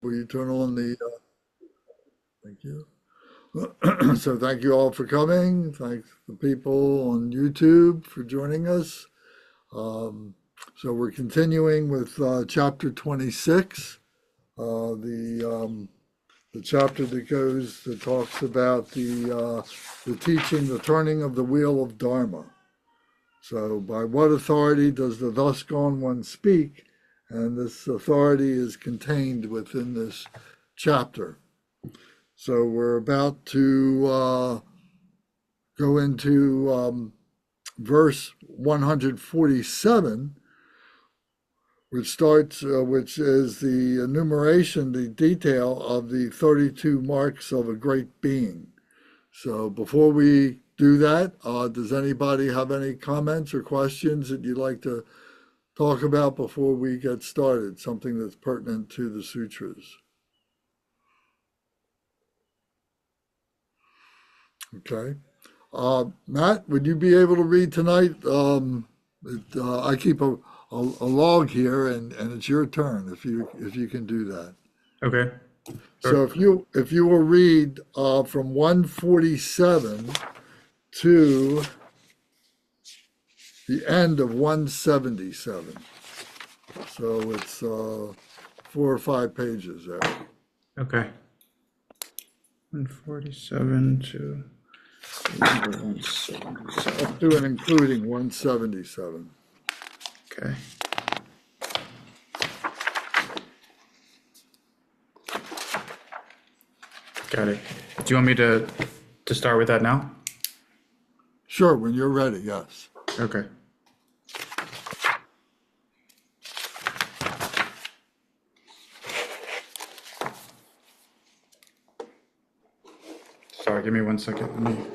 Will you turn on the, thank you. So thank you all for coming. Thanks the people on YouTube for joining us. Um, so we're continuing with chapter 26, the chapter that talks about the teaching, the turning of the wheel of Dharma. So by what authority does the thus gone one speak? And this authority is contained within this chapter. So we're about to go into verse 147, which is the enumeration, the detail of the 32 marks of a great being. So before we do that, does anybody have any comments or questions that you'd like to talk about before we get started? Something that's pertinent to the sutras. Okay. Matt, would you be able to read tonight? I keep a log here, and it's your turn if you can do that. Okay, So sure. if you will read from 147 to the end of 177. So it's 4 or 5 pages there, Okay. 147 to number 177. up to and including 177. Okay. Got it. Do you want me to start with that now? Sure, when you're ready, yes. Okay. Sorry, give me 1 second. Let me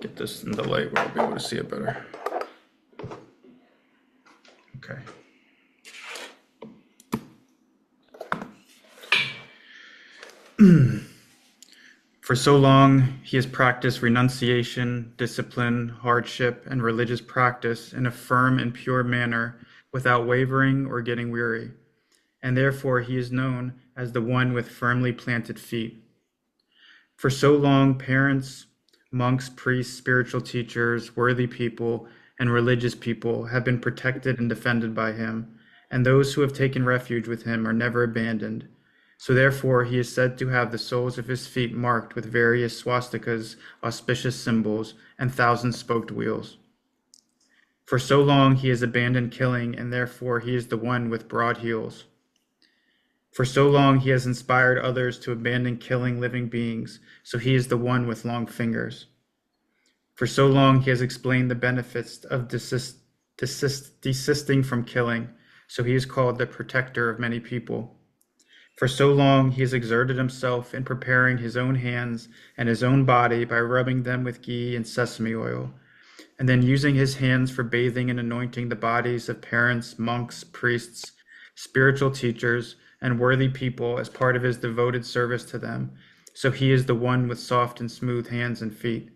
get this in the light where I'll be able to see it better. Okay. For so long, he has practiced renunciation, discipline, hardship, and religious practice in a firm and pure manner without wavering or getting weary, and therefore he is known as the one with firmly planted feet. For so long, parents, monks, priests, spiritual teachers, worthy people, and religious people have been protected and defended by him, and those who have taken refuge with him are never abandoned. So therefore he is said to have the soles of his feet marked with various swastikas, auspicious symbols, and thousand-spoked wheels. For so long he has abandoned killing, and therefore he is the one with broad heels. For so long he has inspired others to abandon killing living beings, so he is the one with long fingers. For so long he has explained the benefits of desisting from killing, so he is called the protector of many people. For so long he has exerted himself in preparing his own hands and his own body by rubbing them with ghee and sesame oil, and then using his hands for bathing and anointing the bodies of parents, monks, priests, spiritual teachers, and worthy people as part of his devoted service to them, so he is the one with soft and smooth hands and feet.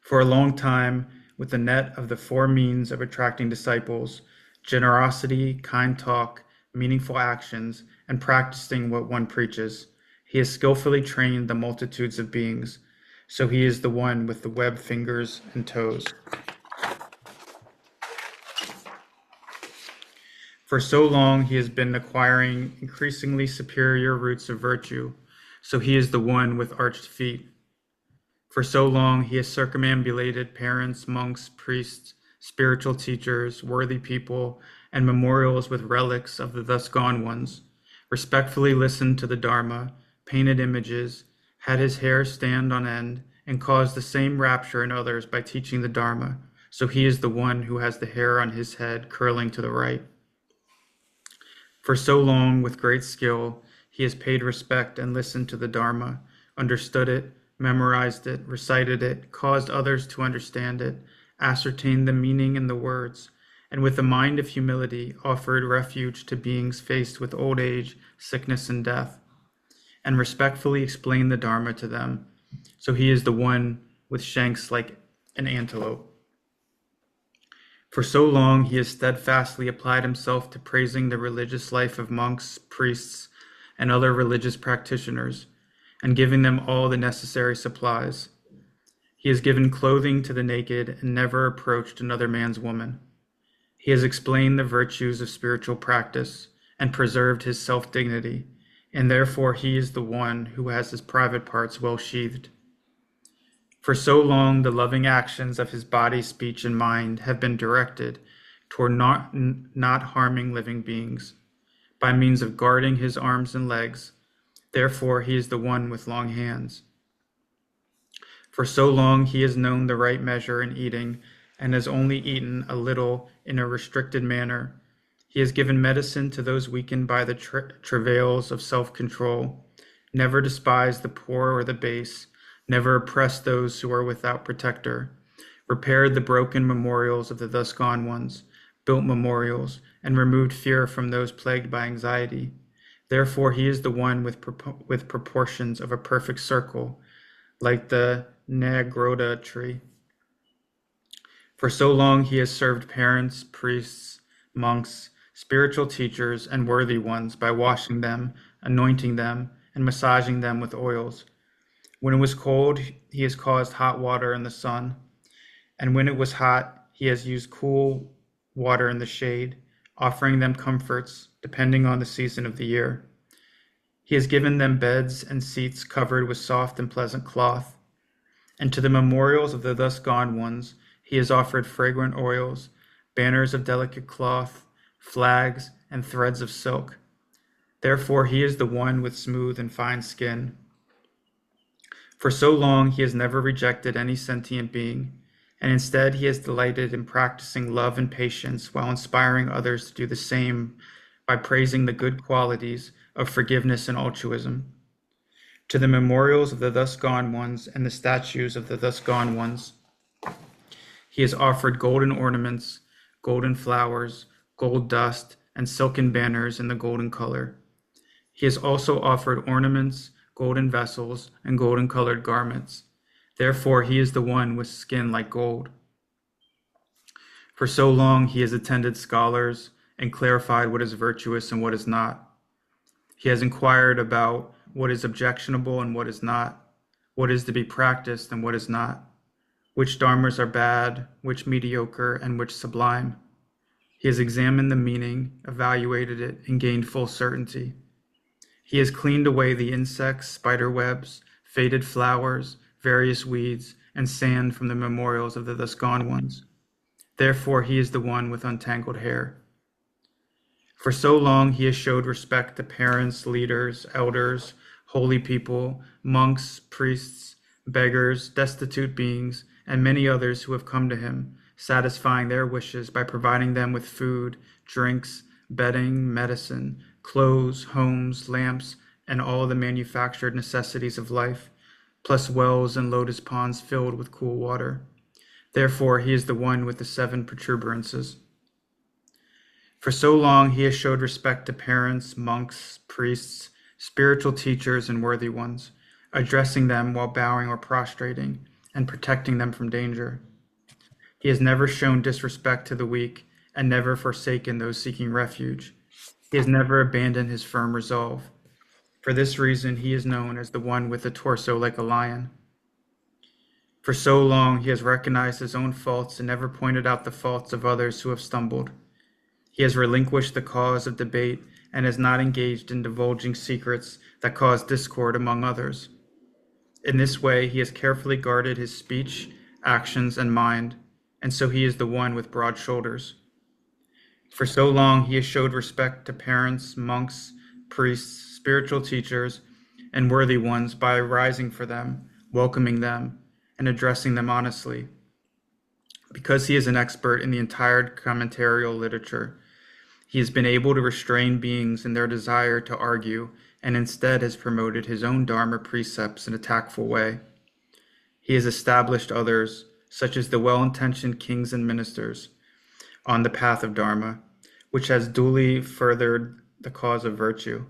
For a long time, with the net of the four means of attracting disciples, generosity, kind talk, meaningful actions, and practicing what one preaches, he has skillfully trained the multitudes of beings, so he is the one with the webbed fingers and toes. For so long he has been acquiring increasingly superior roots of virtue, so he is the one with arched feet. For so long he has circumambulated parents, monks, priests, spiritual teachers, worthy people, and memorials with relics of the thus gone ones, respectfully listened to the Dharma, painted images, had his hair stand on end, and caused the same rapture in others by teaching the Dharma, so he is the one who has the hair on his head curling to the right. For so long, with great skill, he has paid respect and listened to the Dharma, understood it, memorized it, recited it, caused others to understand it, ascertained the meaning and the words, and with a mind of humility offered refuge to beings faced with old age, sickness, and death, and respectfully explained the Dharma to them, so he is the one with shanks like an antelope. For so long he has steadfastly applied himself to praising the religious life of monks, priests, and other religious practitioners, and giving them all the necessary supplies. He has given clothing to the naked and never approached another man's woman. He has explained the virtues of spiritual practice and preserved his self-dignity, and therefore he is the one who has his private parts well sheathed. For so long the loving actions of his body, speech, and mind have been directed toward not harming living beings, by means of guarding his arms and legs. Therefore he is the one with long hands. For so long he has known the right measure in eating, and has only eaten a little in a restricted manner. He has given medicine to those weakened by the travails of self-control, never despised the poor or the base, never oppressed those who are without protector, repaired the broken memorials of the thus gone ones, built memorials, and removed fear from those plagued by anxiety. Therefore he is the one with proportions of a perfect circle, like the Nagrota tree. For so long he has served parents, priests, monks, spiritual teachers, and worthy ones by washing them, anointing them, and massaging them with oils. When it was cold, he has caused hot water in the sun, and when it was hot, he has used cool water in the shade, offering them comforts depending on the season of the year. He has given them beds and seats covered with soft and pleasant cloth, and to the memorials of the thus gone ones he has offered fragrant oils, banners of delicate cloth, flags, and threads of silk. Therefore he is the one with smooth and fine skin. For so long he has never rejected any sentient being, and instead he has delighted in practicing love and patience while inspiring others to do the same by praising the good qualities of forgiveness and altruism. To the memorials of the thus gone ones and the statues of the thus gone ones, he has offered golden ornaments, golden flowers, gold dust, and silken banners in the golden color. He has also offered ornaments, golden vessels, and golden-colored garments. Therefore he is the one with skin like gold. For so long he has attended scholars and clarified what is virtuous and what is not. He has inquired about what is objectionable and what is not, what is to be practiced and what is not, which dharmas are bad, which mediocre, and which sublime. He has examined the meaning, evaluated it, and gained full certainty. He has cleaned away the insects, spider webs, faded flowers, various weeds, and sand from the memorials of the thus gone ones. Therefore he is the one with untangled hair. For so long he has showed respect to parents, leaders, elders, holy people, monks, priests, beggars, destitute beings, and many others who have come to him, satisfying their wishes by providing them with food, drinks, bedding, medicine, clothes, homes, lamps, and all the manufactured necessities of life, plus wells and lotus ponds filled with cool water. Therefore he is the one with the 7 protuberances. For so long he has showed respect to parents, monks, priests, spiritual teachers, and worthy ones, addressing them while bowing or prostrating, and protecting them from danger. He has never shown disrespect to the weak, and never forsaken those seeking refuge. He has never abandoned his firm resolve. For this reason he is known as the one with a torso like a lion. For so long he has recognized his own faults and never pointed out the faults of others who have stumbled. He has relinquished the cause of debate and has not engaged in divulging secrets that cause discord among others. In this way he has carefully guarded his speech, actions, and mind, and so he is the one with broad shoulders. For so long he has showed respect to parents, monks, priests, spiritual teachers, and worthy ones by rising for them, welcoming them, and addressing them honestly. Because he is an expert in the entire commentarial literature, he has been able to restrain beings in their desire to argue, and instead has promoted his own Dharma precepts in a tactful way. He has established others, such as the well-intentioned kings and ministers, on the path of Dharma, which has duly furthered the cause of virtue.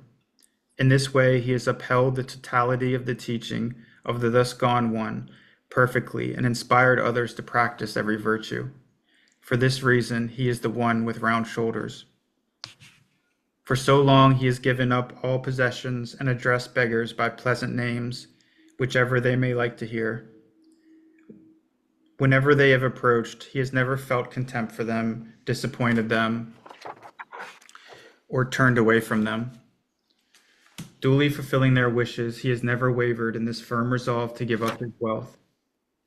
In this way he has upheld the totality of the teaching of the thus gone one perfectly, and inspired others to practice every virtue. For this reason, he is the one with round shoulders. For so long he has given up all possessions and addressed beggars by pleasant names, whichever they may like to hear. Whenever they have approached, he has never felt contempt for them, disappointed them, or turned away from them. Duly fulfilling their wishes, he has never wavered in this firm resolve to give up his wealth.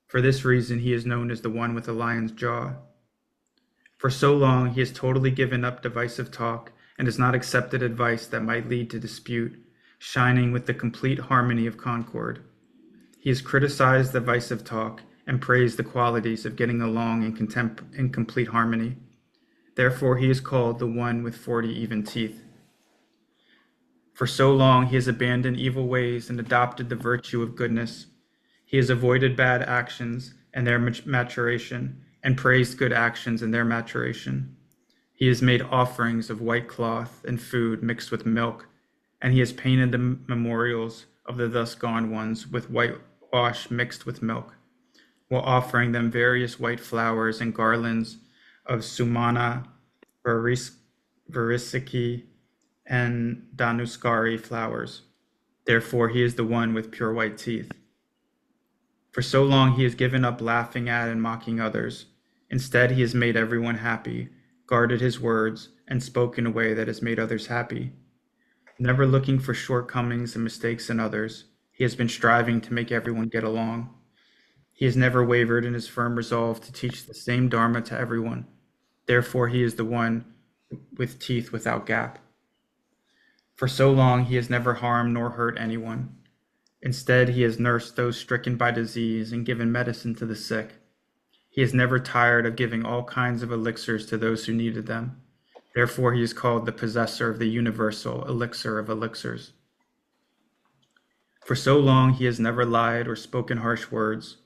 For this reason, he is known as the one with the lion's jaw. For so long, he has totally given up divisive talk and has not accepted advice that might lead to dispute, shining with the complete harmony of concord. He has criticized divisive talk and praised the qualities of getting along in complete harmony. Therefore, he is called the one with 40 even teeth. For so long, he has abandoned evil ways and adopted the virtue of goodness. He has avoided bad actions and their maturation, and praised good actions and their maturation. He has made offerings of white cloth and food mixed with milk, and he has painted the memorials of the thus gone ones with whitewash mixed with milk, while offering them various white flowers and garlands of sumana, varisiki, and dhanuskari flowers. Therefore, he is the one with pure white teeth. For so long he has given up laughing at and mocking others. Instead, he has made everyone happy, guarded his words, and spoken in a way that has made others happy. Never looking for shortcomings and mistakes in others, he has been striving to make everyone get along. He has never wavered in his firm resolve to teach the same Dharma to everyone. Therefore, he is the one with teeth without gap. For so long, he has never harmed nor hurt anyone. Instead, he has nursed those stricken by disease and given medicine to the sick. He is never tired of giving all kinds of elixirs to those who needed them. Therefore, he is called the possessor of the universal elixir of elixirs. For so long, he has never lied or spoken harsh words,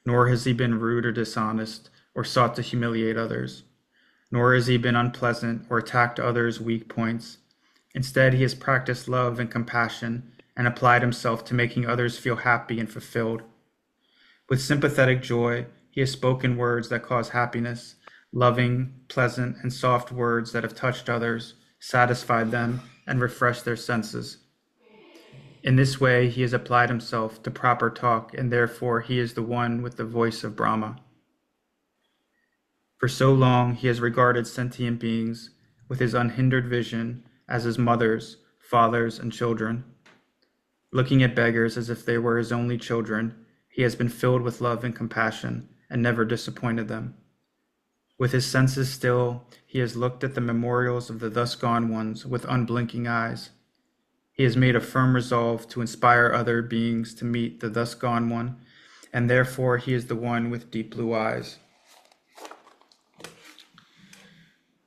nor has he been rude or dishonest or sought to humiliate others, nor has he been unpleasant or attacked others' weak points. Instead, he has practiced love and compassion and applied himself to making others feel happy and fulfilled. With sympathetic joy, he has spoken words that cause happiness, loving, pleasant, and soft words that have touched others, satisfied them, and refreshed their senses. In this way, he has applied himself to proper talk, and therefore he is the one with the voice of Brahma. For so long, he has regarded sentient beings with his unhindered vision as his mothers, fathers, and children. Looking at beggars as if they were his only children, he has been filled with love and compassion and never disappointed them. With his senses still, he has looked at the memorials of the thus gone ones with unblinking eyes. He has made a firm resolve to inspire other beings to meet the thus gone one, and therefore he is the one with deep blue eyes.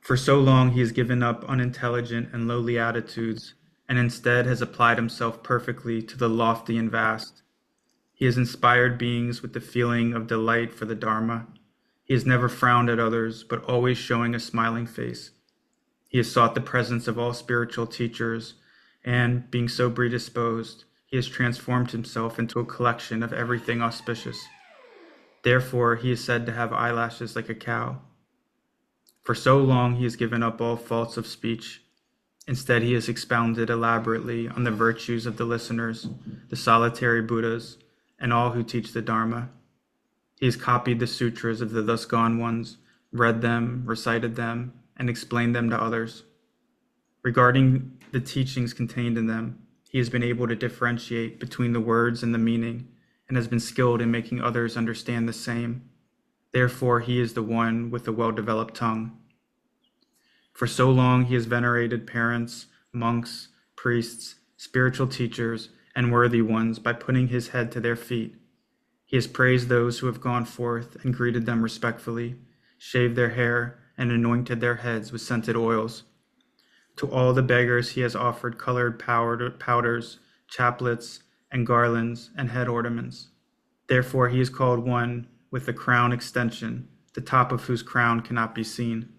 For so long he has given up unintelligent and lowly attitudes, and instead has applied himself perfectly to the lofty and vast. He has inspired beings with the feeling of delight for the Dharma. He has never frowned at others, but always showing a smiling face. He has sought the presence of all spiritual teachers, and, being so predisposed, he has transformed himself into a collection of everything auspicious. Therefore, he is said to have eyelashes like a cow. For so long he has given up all faults of speech. Instead, he has expounded elaborately on the virtues of the listeners, the solitary Buddhas, and all who teach the Dharma. He has copied the sutras of the thus gone ones, read them, recited them, and explained them to others. Regarding the teachings contained in them, he has been able to differentiate between the words and the meaning, and has been skilled in making others understand the same. Therefore, he is the one with the well-developed tongue. For so long he has venerated parents, monks, priests, spiritual teachers, and worthy ones by putting his head to their feet. He has praised those who have gone forth and greeted them respectfully, shaved their hair, and anointed their heads with scented oils. To all the beggars he has offered colored powders, chaplets, and garlands, and head ornaments. Therefore he is called one with the crown extension, the top of whose crown cannot be seen.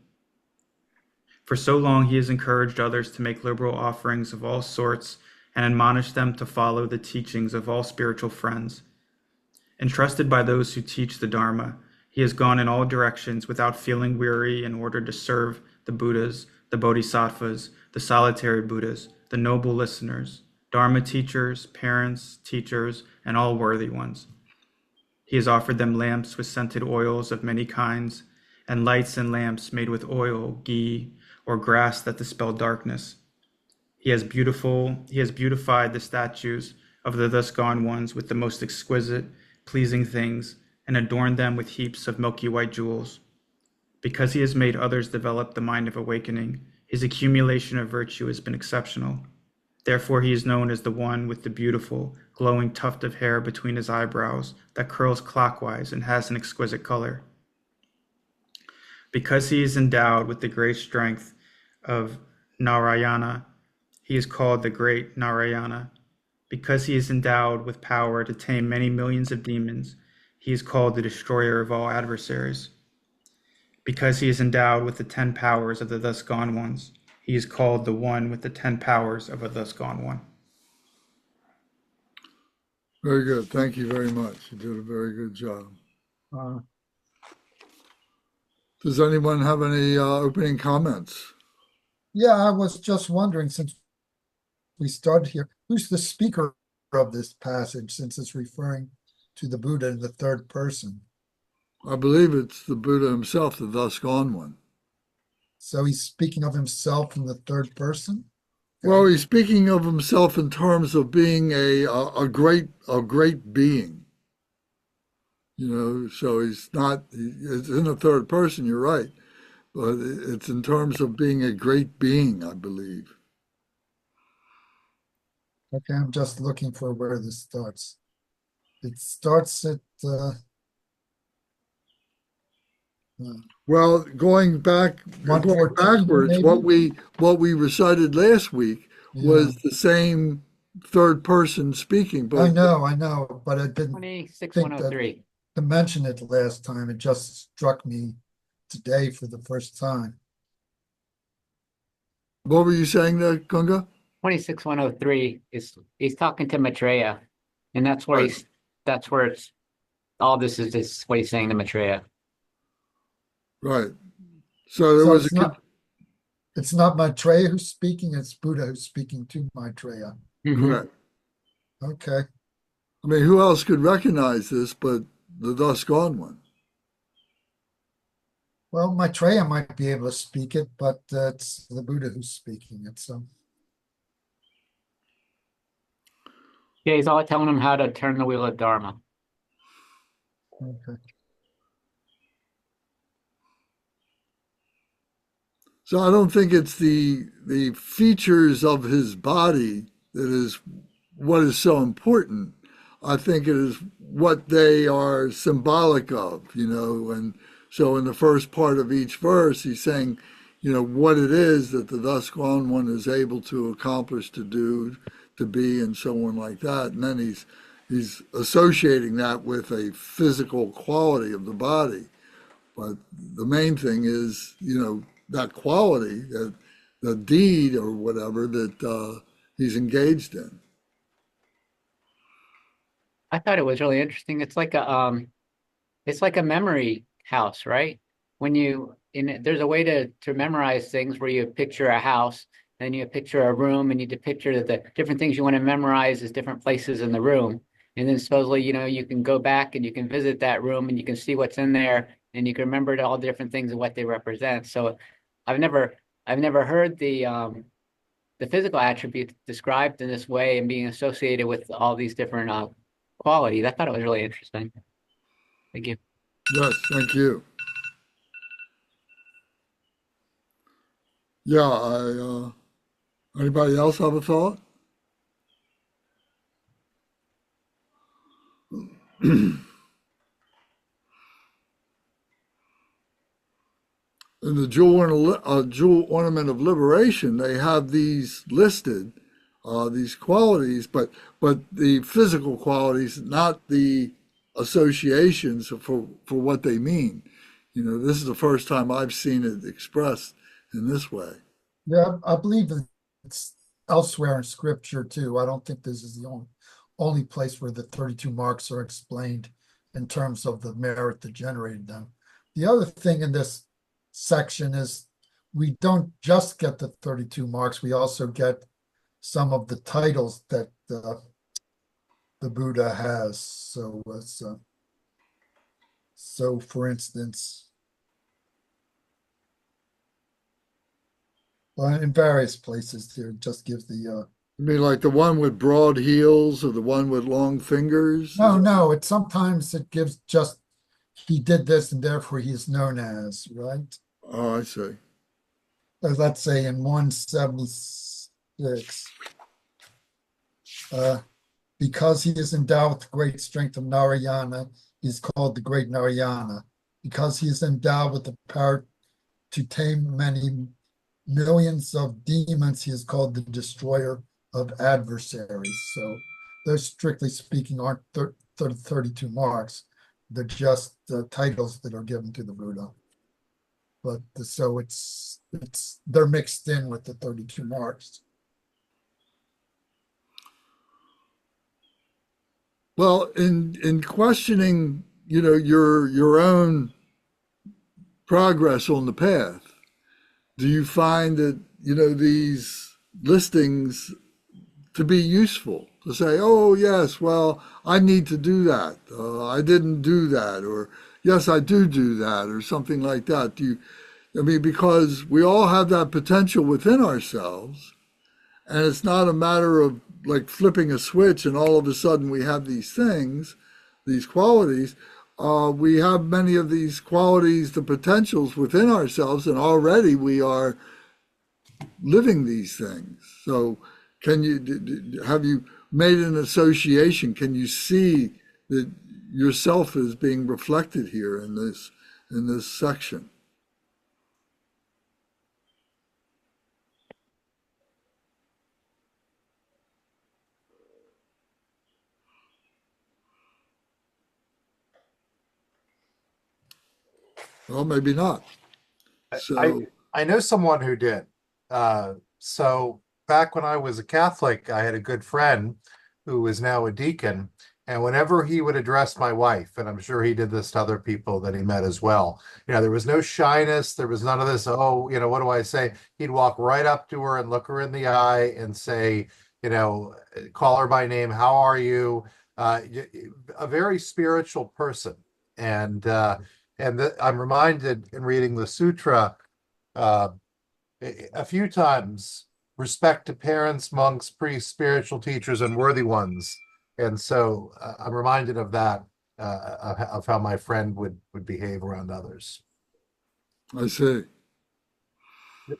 For so long he has encouraged others to make liberal offerings of all sorts and admonished them to follow the teachings of all spiritual friends. Entrusted by those who teach the Dharma, he He has gone in all directions without feeling weary in order to serve the Buddhas, the Bodhisattvas, the solitary Buddhas, the noble listeners, Dharma teachers, parents, teachers, and all worthy ones. He has offered them lamps with scented oils of many kinds, and lights and lamps made with oil, ghee, or grass that dispel darkness. He has beautified the statues of the thus gone ones with the most exquisite, pleasing things, and adorned them with heaps of milky white jewels. Because he has made others develop the mind of awakening, his accumulation of virtue has been exceptional. Therefore he is known as the one with the beautiful, glowing tuft of hair between his eyebrows that curls clockwise and has an exquisite color. Because he is endowed with the great strength of Narayana, he is called the great Narayana. Because he is endowed with power to tame many millions of demons, he is called the destroyer of all adversaries. Because he is endowed with the 10 powers of the thus gone ones, he is called the one with the 10 powers of a thus gone one. Very good. Thank you very much. You did a very good job. Does anyone have any opening comments? Yeah, I was just wondering, since we started here, who's the speaker of this passage, since it's referring to the Buddha in the third person? I believe it's the Buddha himself, the thus gone one. So he's speaking of himself in the third person? Well, he's speaking of himself in terms of being a great being. You know, so it's in the third person, you're right. But it's in terms of being a great being, I believe. Okay, I'm just looking for where this starts. It starts at Well, going 114 backwards, maybe? what we recited last week was Yeah. the same third person speaking, I but know, but I didn't 26, think that 103. to mention it last time. It just struck me today for the first time. what were you saying there, Kunga? 26, 103 is he's talking to Maitreya, and that's where Right. that's where it's all this is just what he's saying to Maitreya. Right. So there So was it's not Maitreya who's speaking, it's Buddha who's speaking to Maitreya. correct. Okay. I mean, who else could recognize this but the thus gone one? Well, Maitreya might be able to speak it, but it's the Buddha who's speaking it. So Yeah, he's all telling him how to turn the wheel of Dharma. okay. So I don't think it's the features of his body that is what is so important. I think it is what they are symbolic of, you know. And so in the first part of each verse, he's saying, you know, what it is that the thus gone one is able to accomplish, to do, to be, and so on like that. And then he's associating that with a physical quality of the body. But the main thing is, you know, that quality, that the deed or whatever that he's engaged in. I thought it was really interesting. It's like a memory house, right? When you there's a way to memorize things where you picture a house, then you picture a room, and you picture the different things you want to memorize as different places in the room. And then supposedly, you know, you can go back and you can visit that room and you can see what's in there and you can remember all the different things and what they represent. So I've never heard the physical attributes described in this way and being associated with all these different qualities. I thought it was really interesting. Thank you. Yes, thank you. Yeah, anybody else have a thought? In the jewel ornament of liberation, they have these listed, these qualities, but the physical qualities, not the associations for what they mean. You know, this is the first time I've seen it expressed in this way. Yeah, I believe it's elsewhere in scripture too. I don't think this is the only place where the 32 marks are explained in terms of the merit that generated them. the other thing in this section is we don't just get the 32 marks, we also get some of the titles that the Buddha has. So for instance, well, in various places here, it just gives the You mean like the one with broad heels or the one with long fingers? no, it sometimes it gives just he did this and therefore he is known as, right? Oh, I see. Let's say in 176, because he is endowed with the great strength of Narayana, he is called the great Narayana. Because he is endowed with the power to tame many millions of demons, he is called the destroyer of adversaries. So those, strictly speaking, aren't 32 marks. They're just the titles that are given to the Buddha. But so they're mixed in with the 32 marks. Well, in questioning, your own progress on the path, do you find that, these listings to be useful to say, oh, yes, well, I need to do that. I didn't do that. Or, yes, I do that, or something like that. Because we all have that potential within ourselves. And it's not a matter of like flipping a switch and all of a sudden we have these things, these qualities. We have many of these qualities, the potentials within ourselves, and already we are living these things. So, have you made an association? Can you see that yourself is being reflected here in this section? Well, maybe not. I So, I know someone who did. So back when I was a Catholic, I had a good friend who is now a deacon, and whenever he would address my wife, and I'm sure he did this to other people that he met as well, there was no shyness, there was none of this, oh, what do I say? He'd walk right up to her and look her in the eye and say, call her by name, how are you? A very spiritual person. And I'm reminded in reading the Sutra uh, a few times, respect to parents, monks, priests, spiritual teachers, and worthy ones. And so I'm reminded of that, of how my friend would behave around others. I see.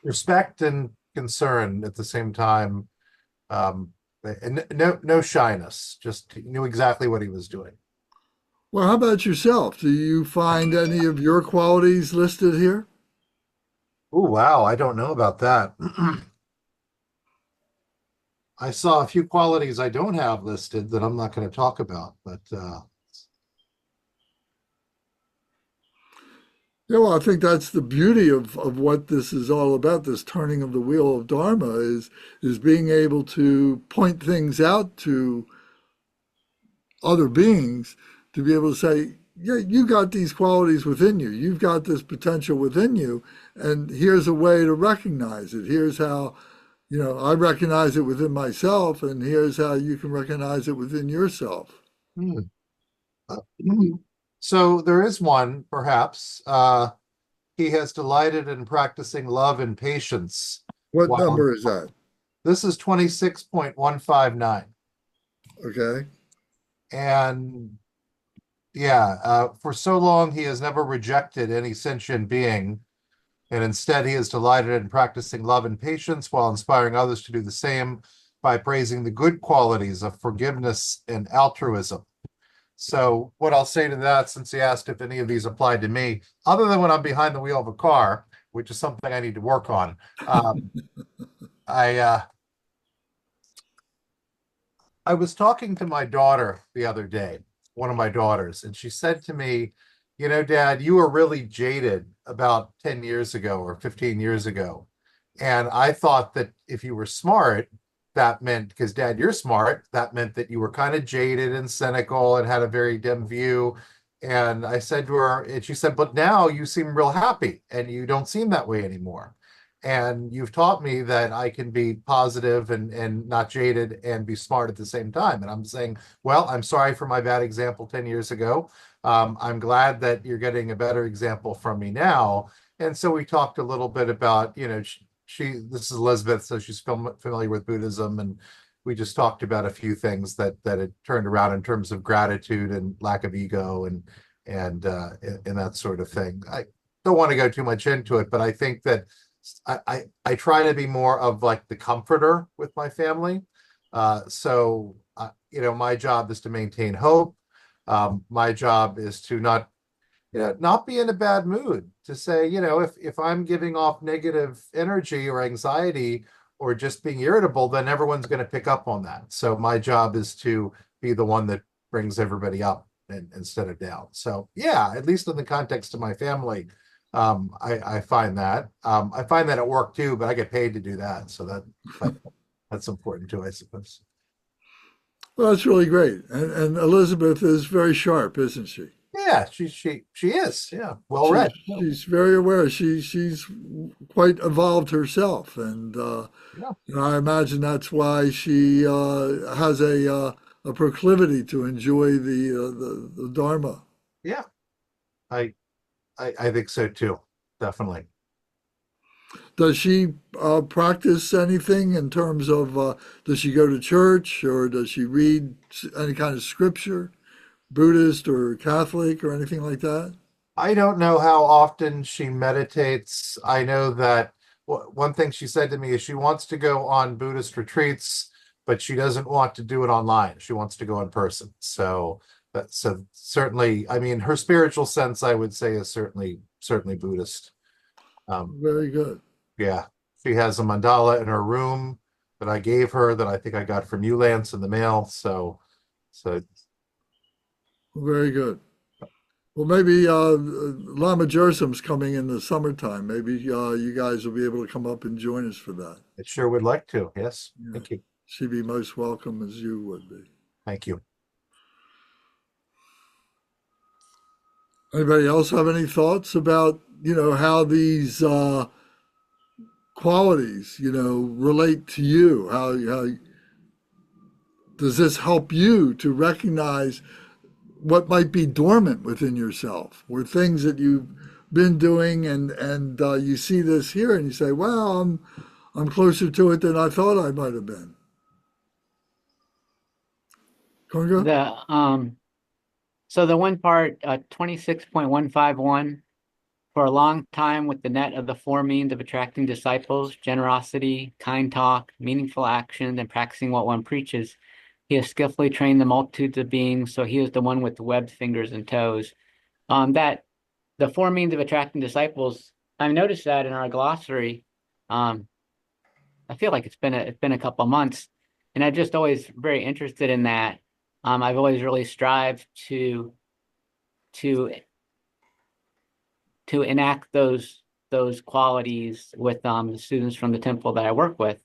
Respect and concern at the same time, and no shyness. Just knew exactly what he was doing. Well, how about yourself? Do you find any of your qualities listed here? Oh, wow. I don't know about that. I saw a few qualities I don't have listed that I'm not going to talk about, but Yeah, well, I think that's the beauty of what this is all about, this turning of the wheel of Dharma is being able to point things out to other beings to be able to say, yeah, you got these qualities within you. You've got this potential within you, and here's a way to recognize it. Here's how, I recognize it within myself, and here's how you can recognize it within yourself. hmm. Uh, So there is one, perhaps. He has delighted in practicing love and patience. What While number is that? this is 26.159. Okay. And yeah, for so long he has never rejected any sentient being, and instead he is delighted in practicing love and patience while inspiring others to do the same by praising the good qualities of forgiveness and altruism. So what I'll say to that, since he asked if any of these applied to me, other than when I'm behind the wheel of a car, which is something I need to work on, I I was talking to my daughter the other day, one of my daughters, and she said to me, Dad, you were really jaded about 10 years ago or 15 years ago. And I thought that if you were smart, that meant, because Dad, you're smart, that meant that you were kind of jaded and cynical and had a very dim view. And I said to her, and she said, but now you seem real happy and you don't seem that way anymore. And you've taught me that I can be positive and not jaded and be smart at the same time. And I'm saying, well, I'm sorry for my bad example 10 years ago. I'm glad that you're getting a better example from me now. And so we talked a little bit about, this is Elizabeth, so she's familiar with Buddhism, and we just talked about a few things that had turned around in terms of gratitude and lack of ego and that sort of thing. I don't want to go too much into it, but I think that I try to be more of like the comforter with my family. My job is to maintain hope. My job is to not be in a bad mood, to say, if I'm giving off negative energy or anxiety or just being irritable, then everyone's going to pick up on that. So my job is to be the one that brings everybody up instead of down. So yeah, at least in the context of my family, I find that. I find that at work too, but I get paid to do that. So that's important too, I suppose. Well, that's really great. And Elizabeth is very sharp, isn't she? Yeah, she is. Yeah, well read. She's very aware. She's quite evolved herself, and Yeah, I imagine that's why she has a proclivity to enjoy the Dharma. yeah. I I think so too. Definitely. Does she practice anything in terms of does she go to church or does she read any kind of scripture, Buddhist or Catholic or anything like that? I don't know how often she meditates. I know that one thing she said to me is she wants to go on Buddhist retreats, but she doesn't want to do it online. She wants to go in person. So certainly, I mean, her spiritual sense, I would say, is certainly Buddhist. Very good. Yeah, she has a mandala in her room that I gave her that I think I got from you, Lance, in the mail. So Very good. Well, maybe Lama Jersam's coming in the summertime. Maybe you guys will be able to come up and join us for that. I sure would like to. Yes, Yeah. thank you, She'd be most welcome as you would be. thank you. Anybody else have any thoughts about, how these qualities, relate to you? How does this help you to recognize what might be dormant within yourself, or things that you've been doing, and you see this here, and you say, "Well, I'm closer to it than I thought I might have been." Conga? So the one part, 26.151, for a long time with the net of the four means of attracting disciples, generosity, kind talk, meaningful action, and practicing what one preaches, he has skillfully trained the multitudes of beings, so he is the one with the webbed fingers and toes. That the four means of attracting disciples, I've noticed that in our glossary. I feel like it's been a couple of months, and I'm just always very interested in that. I've always really strived to enact those qualities with the students from the temple that I work with.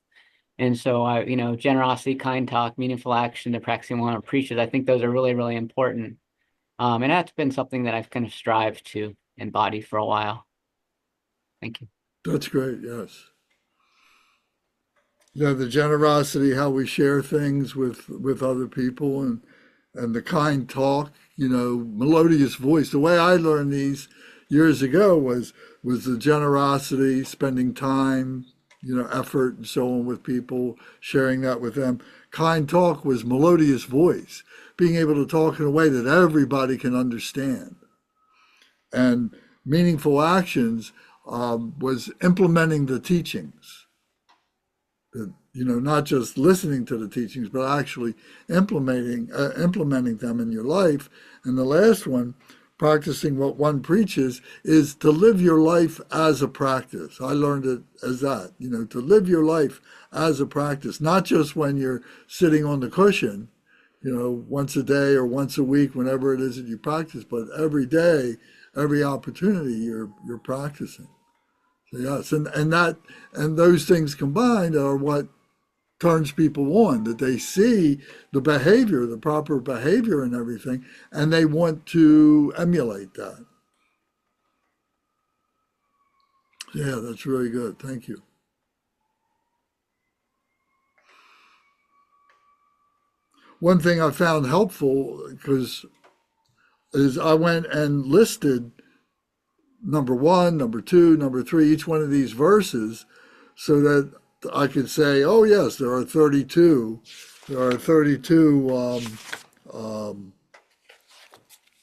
And so generosity, kind talk, meaningful action, and practicing what one preaches, I think those are really, really important. And that's been something that I've kind of strived to embody for a while. Thank you. That's great. Yes. The generosity, how we share things with other people, and the kind talk, melodious voice. The way I learned these years ago was the generosity, spending time, effort and so on with people, sharing that with them. Kind talk was melodious voice, being able to talk in a way that everybody can understand. And meaningful actions was implementing the teachings. Not just listening to the teachings, but actually implementing them in your life. And the last one, practicing what one preaches, is to live your life as a practice. I learned it as that, to live your life as a practice, not just when you're sitting on the cushion, once a day or once a week, whenever it is that you practice, but every day, every opportunity you're practicing. So yes, and those things combined are what turns people on, that they see the behavior, the proper behavior and everything, and they want to emulate that. Yeah, that's really good. Thank you. One thing I found helpful because is I went and listed number one, number two, number three, each one of these verses, so that I could say, oh yes, there are 32. There are 32.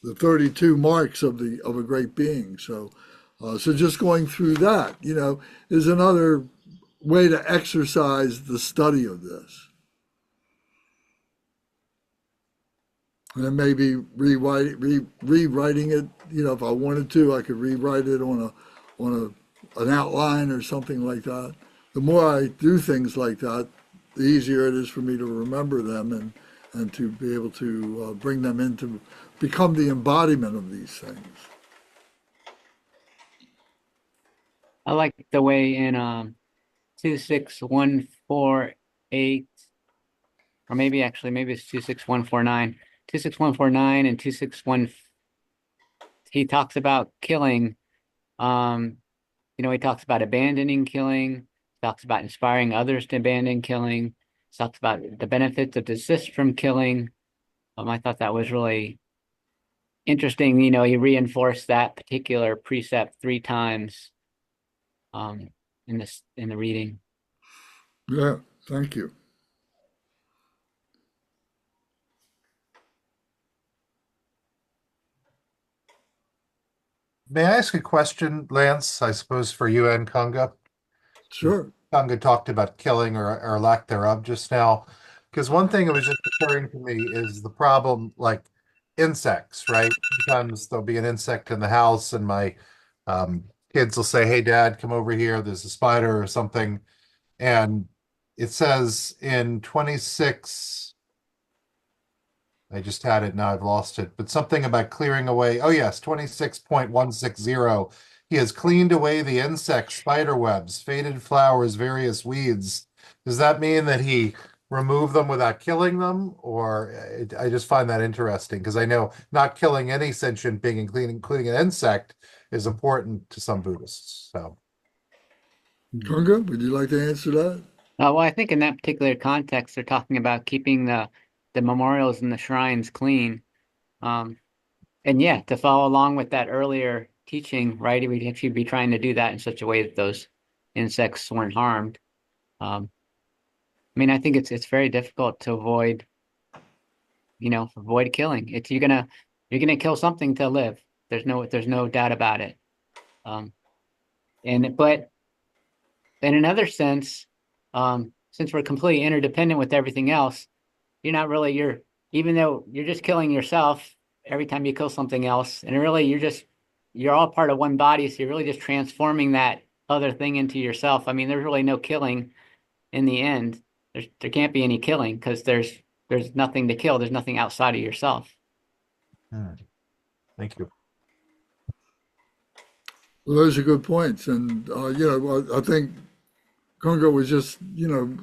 The 32 marks of a great being. So, so just going through that, is another way to exercise the study of this. And then maybe rewriting it. If I wanted to, I could rewrite it an outline or something like that. The more I do things like that, the easier it is for me to remember them and to be able to bring them into become the embodiment of these things. I like the way in 26148, or maybe it's 26149. 26149 and 261, he talks about killing. He talks about abandoning killing, talks about inspiring others to abandon killing, talks about the benefits of desist from killing. I thought that was really interesting. He reinforced that particular precept 3 times in the reading. Yeah, thank you. May I ask a question, Lance? I suppose for you and Kanga. Sure. Kanga talked about killing or lack thereof just now. Because one thing that was just occurring to me is the problem, like insects, right? Sometimes there'll be an insect in the house, and my kids will say, "Hey, Dad, come over here. There's a spider or something." And it says in 26, I just had it, now I've lost it, but something about clearing away. Oh, yes, 26.160. He has cleaned away the insects, spider webs, faded flowers, various weeds. Does that mean that he removed them without killing them? Or I just find that interesting because I know not killing any sentient being, including an insect, is important to some Buddhists. So, Kunga, would you like to answer that? Well, I think in that particular context, they're talking about keeping the memorials and the shrines clean. And yeah, to follow along with that earlier teaching, right, we'd actually be trying to do that in such a way that those insects weren't harmed. I think it's very difficult to avoid killing. You're gonna kill something to live. There's no doubt about it. But in another sense, since we're completely interdependent with everything else, even though you're just killing yourself every time you kill something else, and really you're all part of one body, so you're really just transforming that other thing into yourself. There's really no killing in the end. There can't be any killing because there's nothing to kill. There's nothing outside of yourself. Thank you. Well, those are good points. And, I think Kunga was just,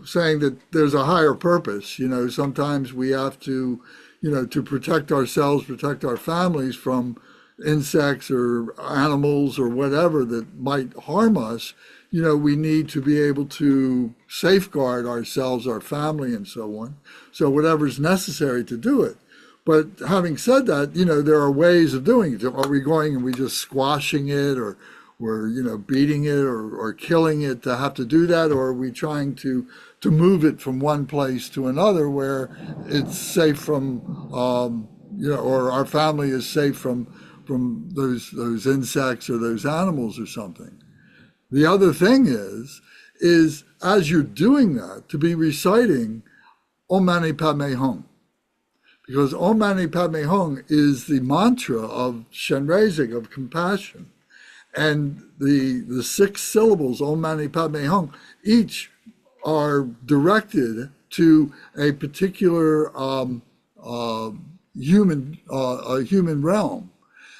saying that there's a higher purpose. Sometimes we have to, to protect ourselves, protect our families from insects or animals or whatever that might harm us. We need to be able to safeguard ourselves, our family, and so on. So whatever's necessary to do it. But having said that, there are ways of doing it. Are we going and we just squashing it, or we're, beating it or killing it to have to do that? Or are we trying to move it from one place to another where it's safe from, or our family is safe from those insects or those animals or something? The other thing is as you're doing that, to be reciting Om Mani Padme Hum. Because Om Mani Padme Hum is the mantra of Shenrezig, of compassion. And the 6 syllables, Om Mani Padme Hum, each are directed to a particular human realm.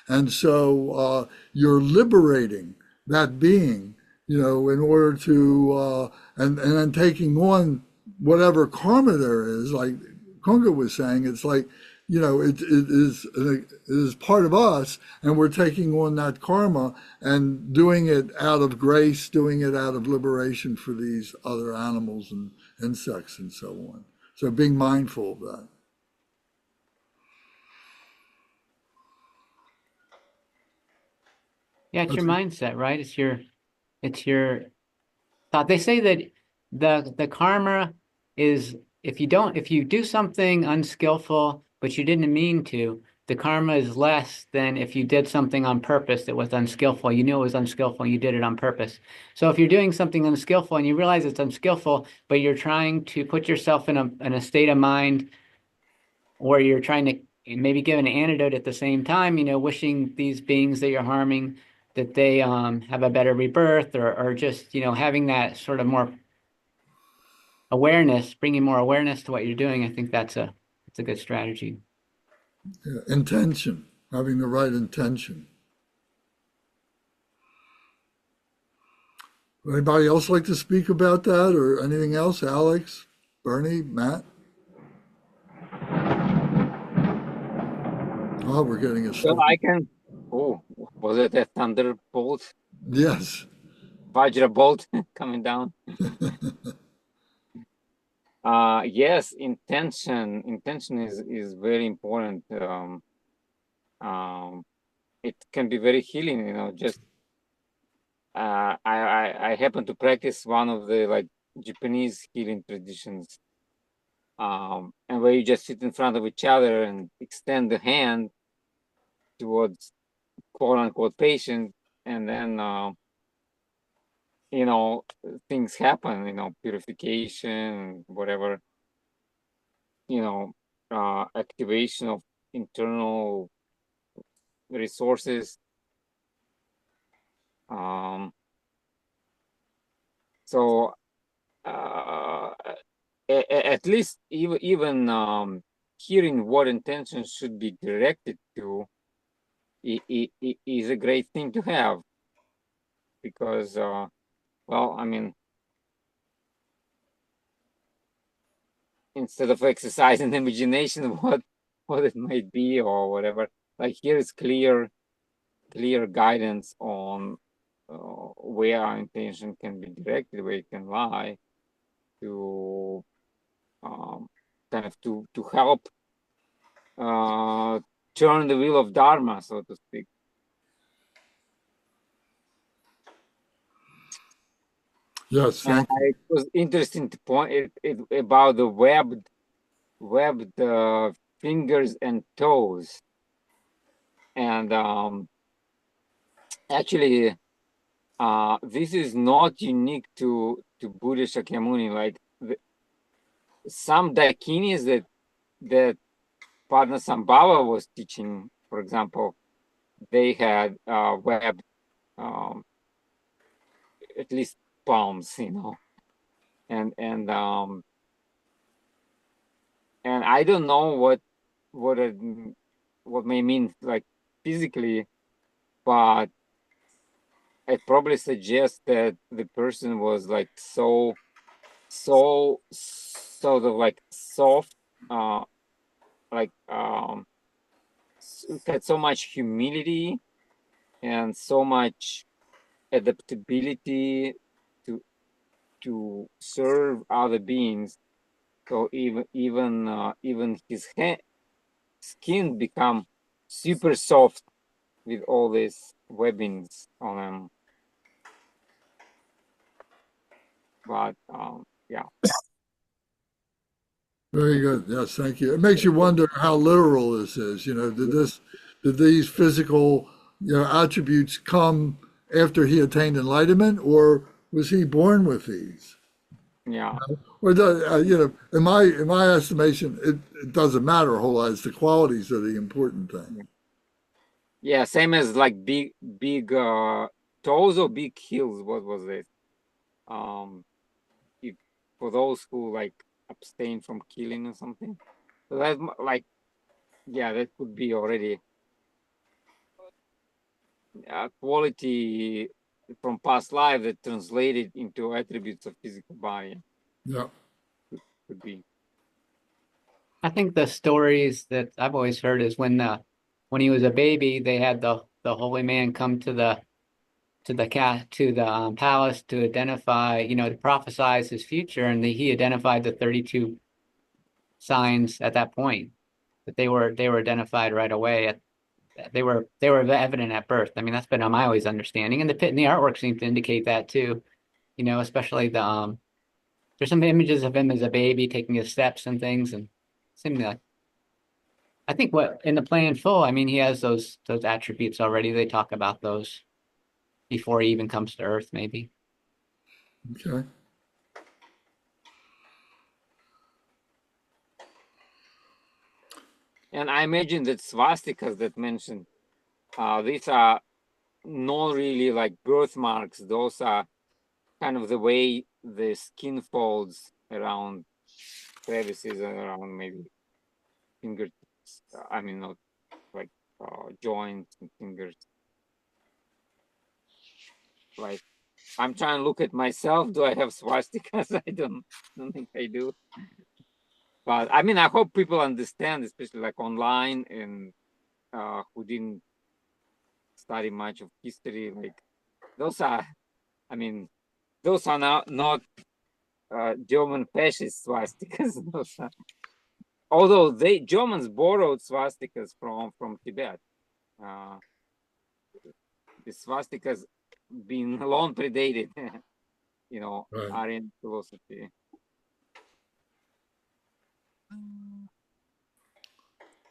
And so you're liberating that being, in order to, and then taking on whatever karma there is, like Kunga was saying, it's like, it is part of us, and we're taking on that karma and doing it out of grace, doing it out of liberation for these other animals and insects and so on. So being mindful of that. Yeah, it's your mindset, right? It's your thought. They say that the karma is if you do something unskillful, but you didn't mean to, the karma is less than if you did something on purpose that was unskillful. You knew it was unskillful and you did it on purpose. So if you're doing something unskillful and you realize it's unskillful, but you're trying to put yourself in a state of mind or you're trying to maybe give an antidote at the same time, wishing these beings that you're harming that they have a better rebirth or just, having that sort of more awareness, bringing more awareness to what you're doing. I think it's a good strategy. Yeah, intention, having the right intention. Anybody else like to speak about that or anything else? Alex, Bernie, Matt? Oh, we're getting a Well, storm. I can. Oh, was it a thunderbolt, Yes. Vajra bolt coming down? Yes, intention is very important. It can be very healing, just I happen to practice one of the like Japanese healing traditions, and where you just sit in front of each other and extend the hand towards quote unquote patient, and then things happen, purification, whatever, activation of internal resources. So at least even hearing what intentions should be directed to is a great thing to have, because well, I mean, instead of exercising imagination what it might be or whatever, like here is clear guidance on where our intention can be directed, where it can lie, to kind of to help turn the wheel of Dharma, so to speak. Yes, And thank you. it was interesting to point it about the webbed fingers and toes, and actually this is not unique to Buddha Shakyamuni. Like some dakinis that Padmasambhava was teaching, for example, they had webbed at least palms, and I don't know what may mean like physically, but it probably suggests that the person was like so sort of like soft, like had so much humility and so much adaptability to serve other beings. So even his skin become super soft with all these webbings on him. But yeah. Very good. Yes, thank you. It makes you wonder how literal this is. Did these physical, attributes come after he attained enlightenment, or was he born with these? Yeah. Or in my estimation, it doesn't matter a whole lot. It's the qualities are the important thing. Yeah, same as like big toes or big heels. What was it? If for those who like abstain from killing or something. So that's like, yeah, that could be already a quality from past life that translated into attributes of physical body. Yeah. could be. I think the stories that I've always heard is when he was a baby, they had the holy man come to the palace to identify, to prophesize his future, and he identified the 32 signs at that point. That they were identified right away. They were evident at birth. I mean, that's been my always understanding, and the artwork seems to indicate that too. Especially there's some images of him as a baby taking his steps and things, and seemingly like I think what in the play in full, I mean, he has those attributes already. They talk about those before he even comes to Earth, maybe. Okay. And I imagine that swastikas that mentioned, these are not really like birthmarks. Those are kind of the way the skin folds around crevices and around maybe fingertips. I mean, not like joints and fingers. Like, I'm trying to look at myself. Do I have swastikas? I don't think I do. But I mean, I hope people understand, especially like online and who didn't study much of history. Like those are, I mean, those are not German fascist swastikas. Those are, although Germans borrowed swastikas from Tibet. The swastikas being long predated, Right. Aryan philosophy.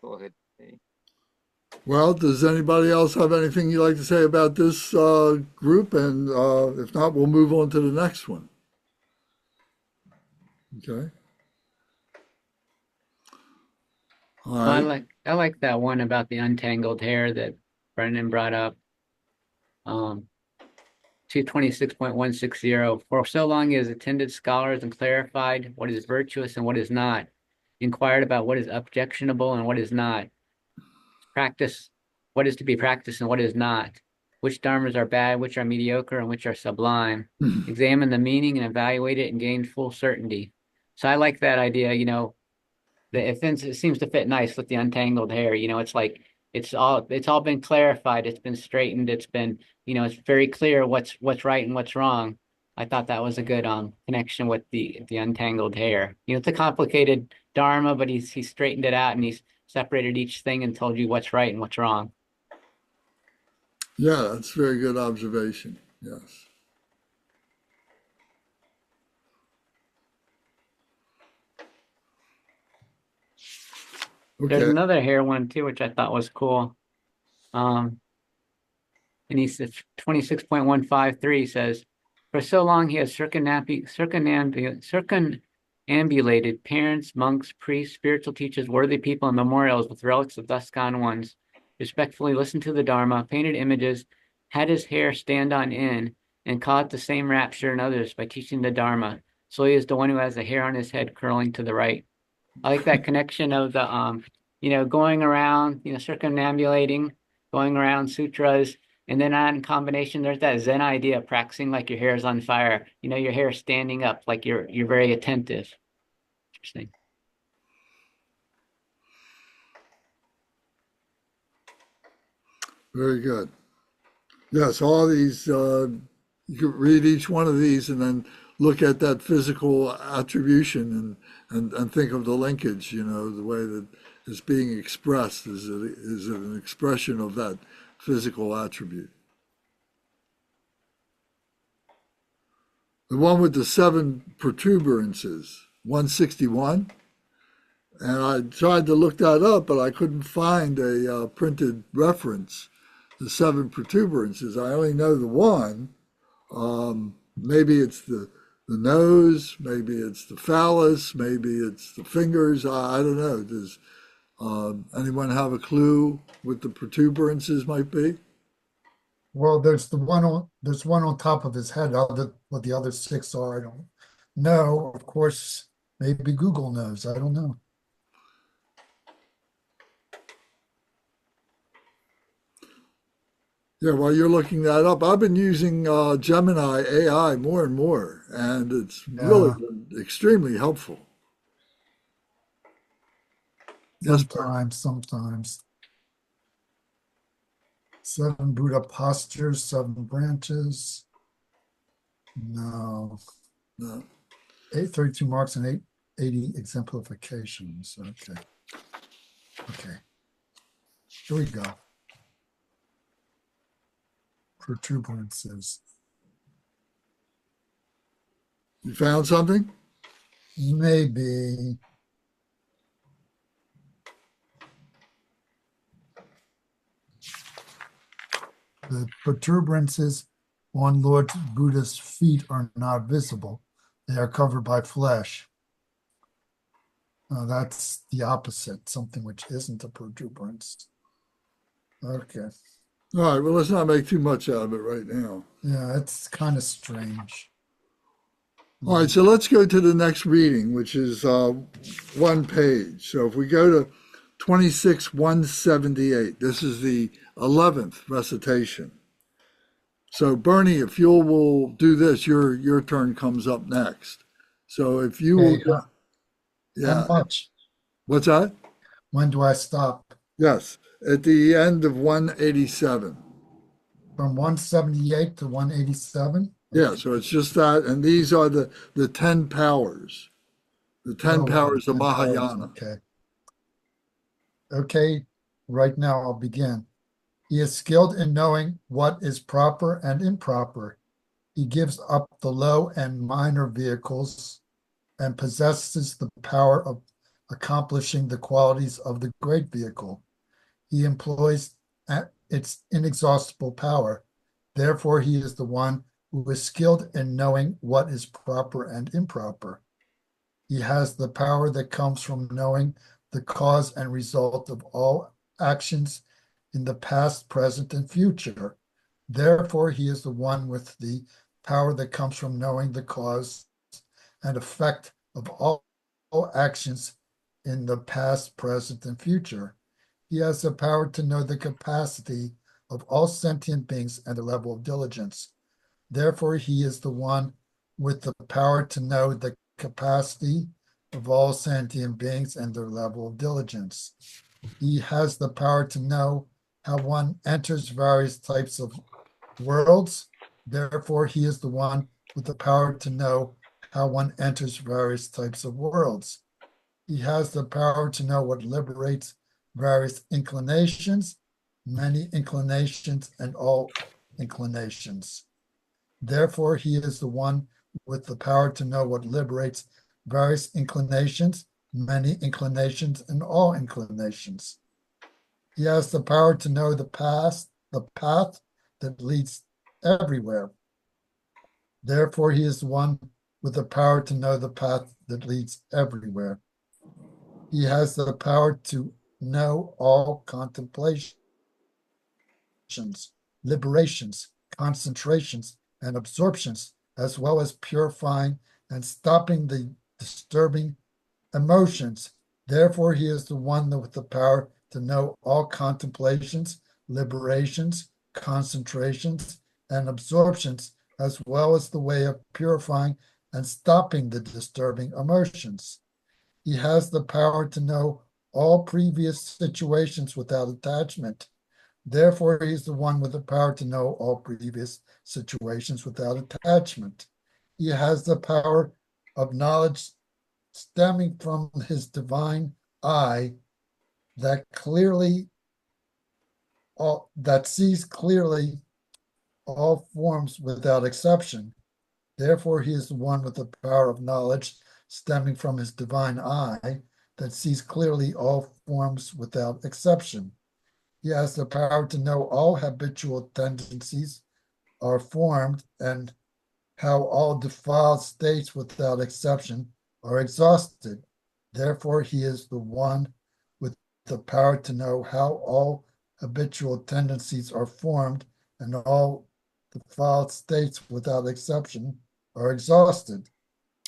Go ahead. Well, does anybody else have anything you'd like to say about this group? And if not, we'll move on to the next one. Okay. All Well, I right. like that one about the untangled hair that Brendan brought up. 226.160. For so long he has attended scholars and clarified what is virtuous and what is not, inquired about what is objectionable and what is not, practice what is to be practiced and what is not, which dharmas are bad, which are mediocre, and which are sublime, examine the meaning and evaluate it and gain full certainty. So I like that idea, it seems to fit nice with the untangled hair. It's like it's all been clarified, it's been straightened, it's been, it's very clear what's right and what's wrong. I thought that was a good connection with the untangled hair. It's a complicated dharma, but he's straightened it out and he's separated each thing and told you what's right and what's wrong. Yeah, that's a very good observation. Yes. There's Okay. another hair one too, which I thought was cool. And he says 26.153 says, for so long he has circumambulated parents, monks, priests, spiritual teachers, worthy people, and memorials with relics of thus gone ones, respectfully listened to the Dharma, painted images, had his hair stand on end, and caught the same rapture in others by teaching the Dharma. So he is the one who has the hair on his head curling to the right. I like that connection of the going around, circumambulating, going around sutras, and then in combination, there's that Zen idea of practicing like your hair is on fire. Your hair standing up, like you're very attentive. Interesting. Very good. Yes, all these, you could read each one of these and then look at that physical attribution and think of the linkage, the way that it's being expressed is an expression of that physical attribute. The one with the 7 protuberances, 161. And I tried to look that up, but I couldn't find a printed reference. The 7 protuberances. I only know the one. Maybe it's the nose, maybe it's the phallus, maybe it's the fingers. I don't know. Does anyone have a clue what the protuberances might be? Well, there's one on top of his head. What the other 6 are, I don't know. Of course, maybe Google knows. I don't know. Yeah, while you're looking that up, I've been using Gemini AI more and more, and it's really Yeah. been extremely helpful. Yes, Bert. Sometimes. 7 Buddha postures, 7 branches. No. No. 832 marks and 880 exemplifications. Okay. Okay. Here we go. Protuberances. You found something? Maybe. The protuberances on Lord Buddha's feet are not visible. They are covered by flesh. That's the opposite, something which isn't a protuberance. Okay. All right, well, let's not make too much out of it right now. Yeah, it's kind of strange. All right, so let's go to the next reading, which is 1 page. So if we go to 26-178, this is the 11th recitation. So Bernie, if you will do this, your turn comes up next. So if you will, Okay, yeah, how much? what's that? When do I stop? Yes, at the end of 187. From 178 to 187? Yeah, so it's just that, and these are the 10 powers, the 10 Oh, powers of 10 powers. Mahayana. Okay. Okay, right now I'll begin. He is skilled in knowing what is proper and improper. He gives up the low and minor vehicles and possesses the power of accomplishing the qualities of the great vehicle. He employs its inexhaustible power. Therefore, he is the one who is skilled in knowing what is proper and improper. He has the power that comes from knowing the cause and result of all actions in the past, present, and future. Therefore, he is the one with the power that comes from knowing the cause and effect of all actions in the past, present, and future. He has the power to know the capacity of all sentient beings and the level of diligence. Therefore, he is the one with the power to know the capacity of all sentient beings and their level of diligence. He has the power to know how one enters various types of worlds. Therefore, he is the one with the power to know how one enters various types of worlds. He has the power to know what liberates various inclinations, many inclinations, and all inclinations. Therefore, he is the one with the power to know what liberates various inclinations, many inclinations, and all inclinations. He has the power to know the path that leads everywhere. Therefore, he is the one with the power to know the path that leads everywhere. He has the power to know all contemplations, liberations, concentrations, and absorptions, as well as purifying and stopping the disturbing emotions. Therefore, he is the one with the power to know all contemplations, liberations, concentrations, and absorptions, as well as the way of purifying and stopping the disturbing emotions. He has the power to know all previous situations without attachment. Therefore, he is the one with the power to know all previous situations without attachment. He has the power of knowledge stemming from his divine eye that sees clearly all forms without exception. Therefore, he is the one with the power of knowledge stemming from his divine eye that sees clearly all forms without exception. He has the power to know all habitual tendencies are formed and how all defiled states without exception are exhausted. Therefore, he is the one with the power to know how all habitual tendencies are formed and all defiled states without exception are exhausted.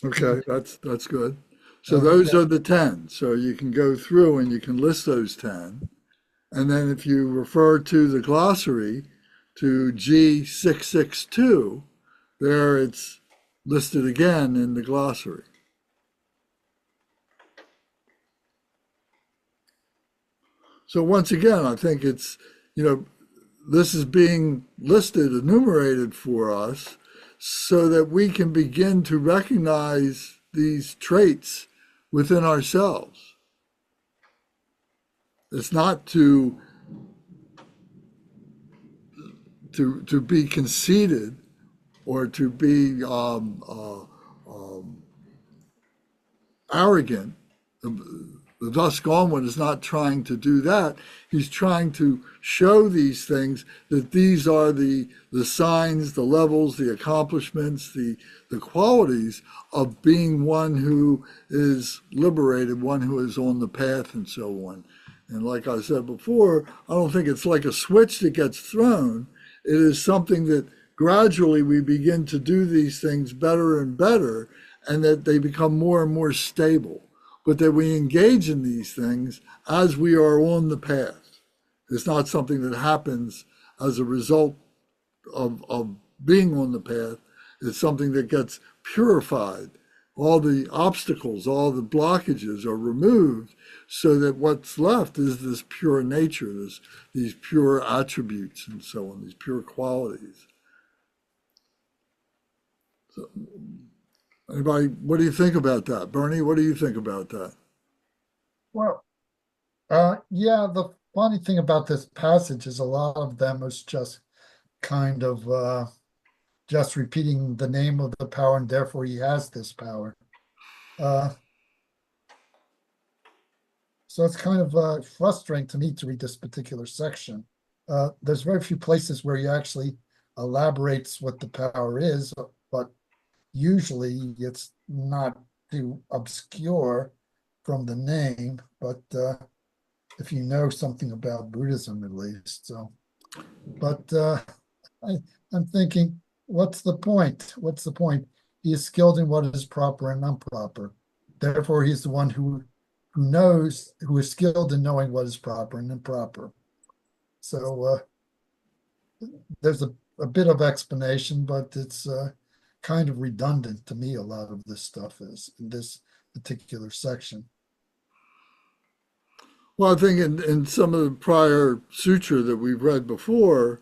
Okay, that's good. So those are the 10. So you can go through and you can list those 10. And then if you refer to the glossary to G662, there it's listed again in the glossary. So once again, I think it's, this is being listed, enumerated for us so that we can begin to recognize these traits within ourselves. It's not to be conceited or to be arrogant. The thus gone one is not trying to do that. He's trying to show these things, that these are the signs, the levels, the accomplishments, the qualities of being one who is liberated, one who is on the path, and so on. And like I said before, I don't think it's like a switch that gets thrown. It is something that gradually we begin to do these things better and better, and that they become more and more stable. But that we engage in these things as we are on the path. It's not something that happens as a result of being on the path. It's something that gets purified. All the obstacles, all the blockages are removed so that what's left is this pure nature, these pure attributes and so on, these pure qualities. So, anybody, what do you think about that? Bernie, what do you think about that? Well, yeah, the funny thing about this passage is a lot of them is just kind of just repeating the name of the power, and therefore he has this power. So it's kind of frustrating to me to read this particular section. There's very few places where he actually elaborates what the power is, but usually it's not too obscure from the name, but if you know something about Buddhism at least. So, but I'm thinking, what's the point? What's the point? He is skilled in what is proper and improper. Therefore, he's the one who knows, who is skilled in knowing what is proper and improper. So there's a bit of explanation, but it's kind of redundant to me. A lot of this stuff is in this particular section. Well, I think in some of the prior sutra that we've read before,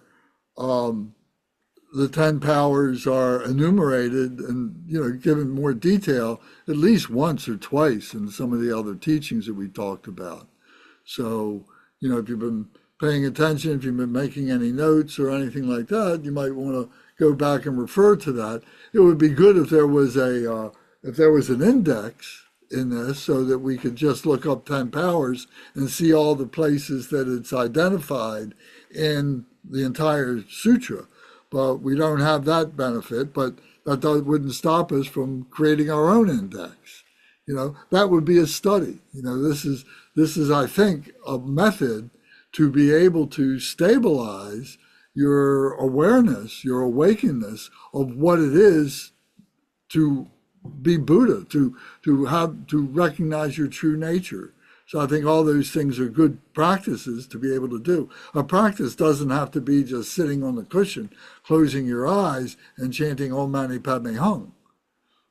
the 10 powers are enumerated and given more detail at least once or twice in some of the other teachings that we talked about. So, if you've been paying attention, if you've been making any notes or anything like that, you might want to go back and refer to that. It would be good if there was an index in this so that we could just look up 10 powers and see all the places that it's identified in the entire sutra. But we don't have that benefit, but that wouldn't stop us from creating our own index. That would be a study. This is, I think, a method to be able to stabilize your awareness, your awakeness of what it is to be Buddha, to recognize your true nature. So I think all those things are good practices to be able to do. A practice doesn't have to be just sitting on the cushion, closing your eyes and chanting Om Mani Padme Hum.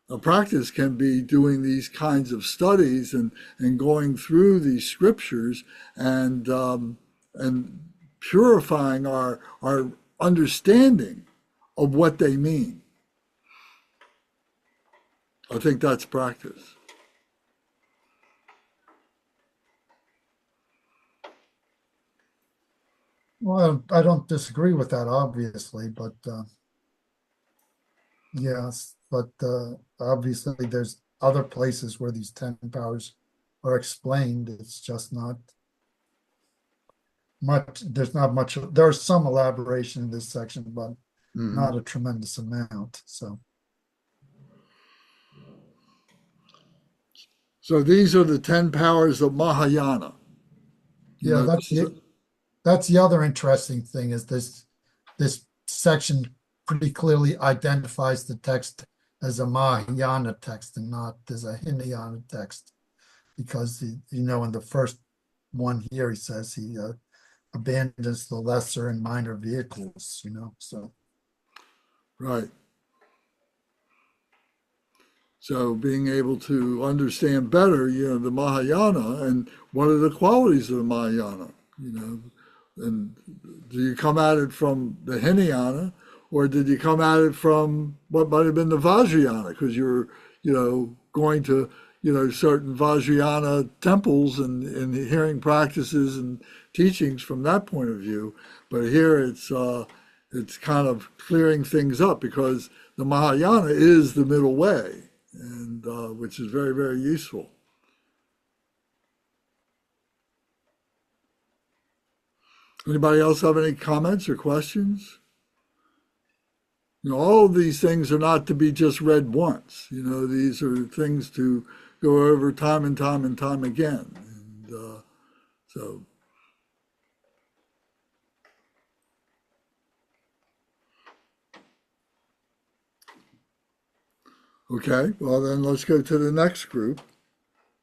A practice can be doing these kinds of studies and going through these scriptures and purifying our understanding of what they mean. I think that's practice. Well, I don't disagree with that, obviously, but yes, but obviously there's other places where these 10 powers are explained. It's just not much. There's not much. There's some elaboration in this section, but not a tremendous amount. So these are the 10 powers of Mahayana. Yeah, that's the other interesting thing is this section pretty clearly identifies the text as a Mahayana text and not as a Hinayana text, because in the first one here he says he abandons the lesser and minor vehicles. So Right. So being able to understand better, the Mahayana and what are the qualities of the Mahayana. you know, and do you come at it from the Hinayana, or did you come at it from what might have been the Vajrayana, because you're, going to, certain Vajrayana temples and hearing practices and teachings from that point of view. But here it's kind of clearing things up, because the Mahayana is the middle way, and which is very, very useful. Anybody else have any comments or questions? All of these things are not to be just read once. These are things to go over time and time and time again. And so, okay, well then let's go to the next group.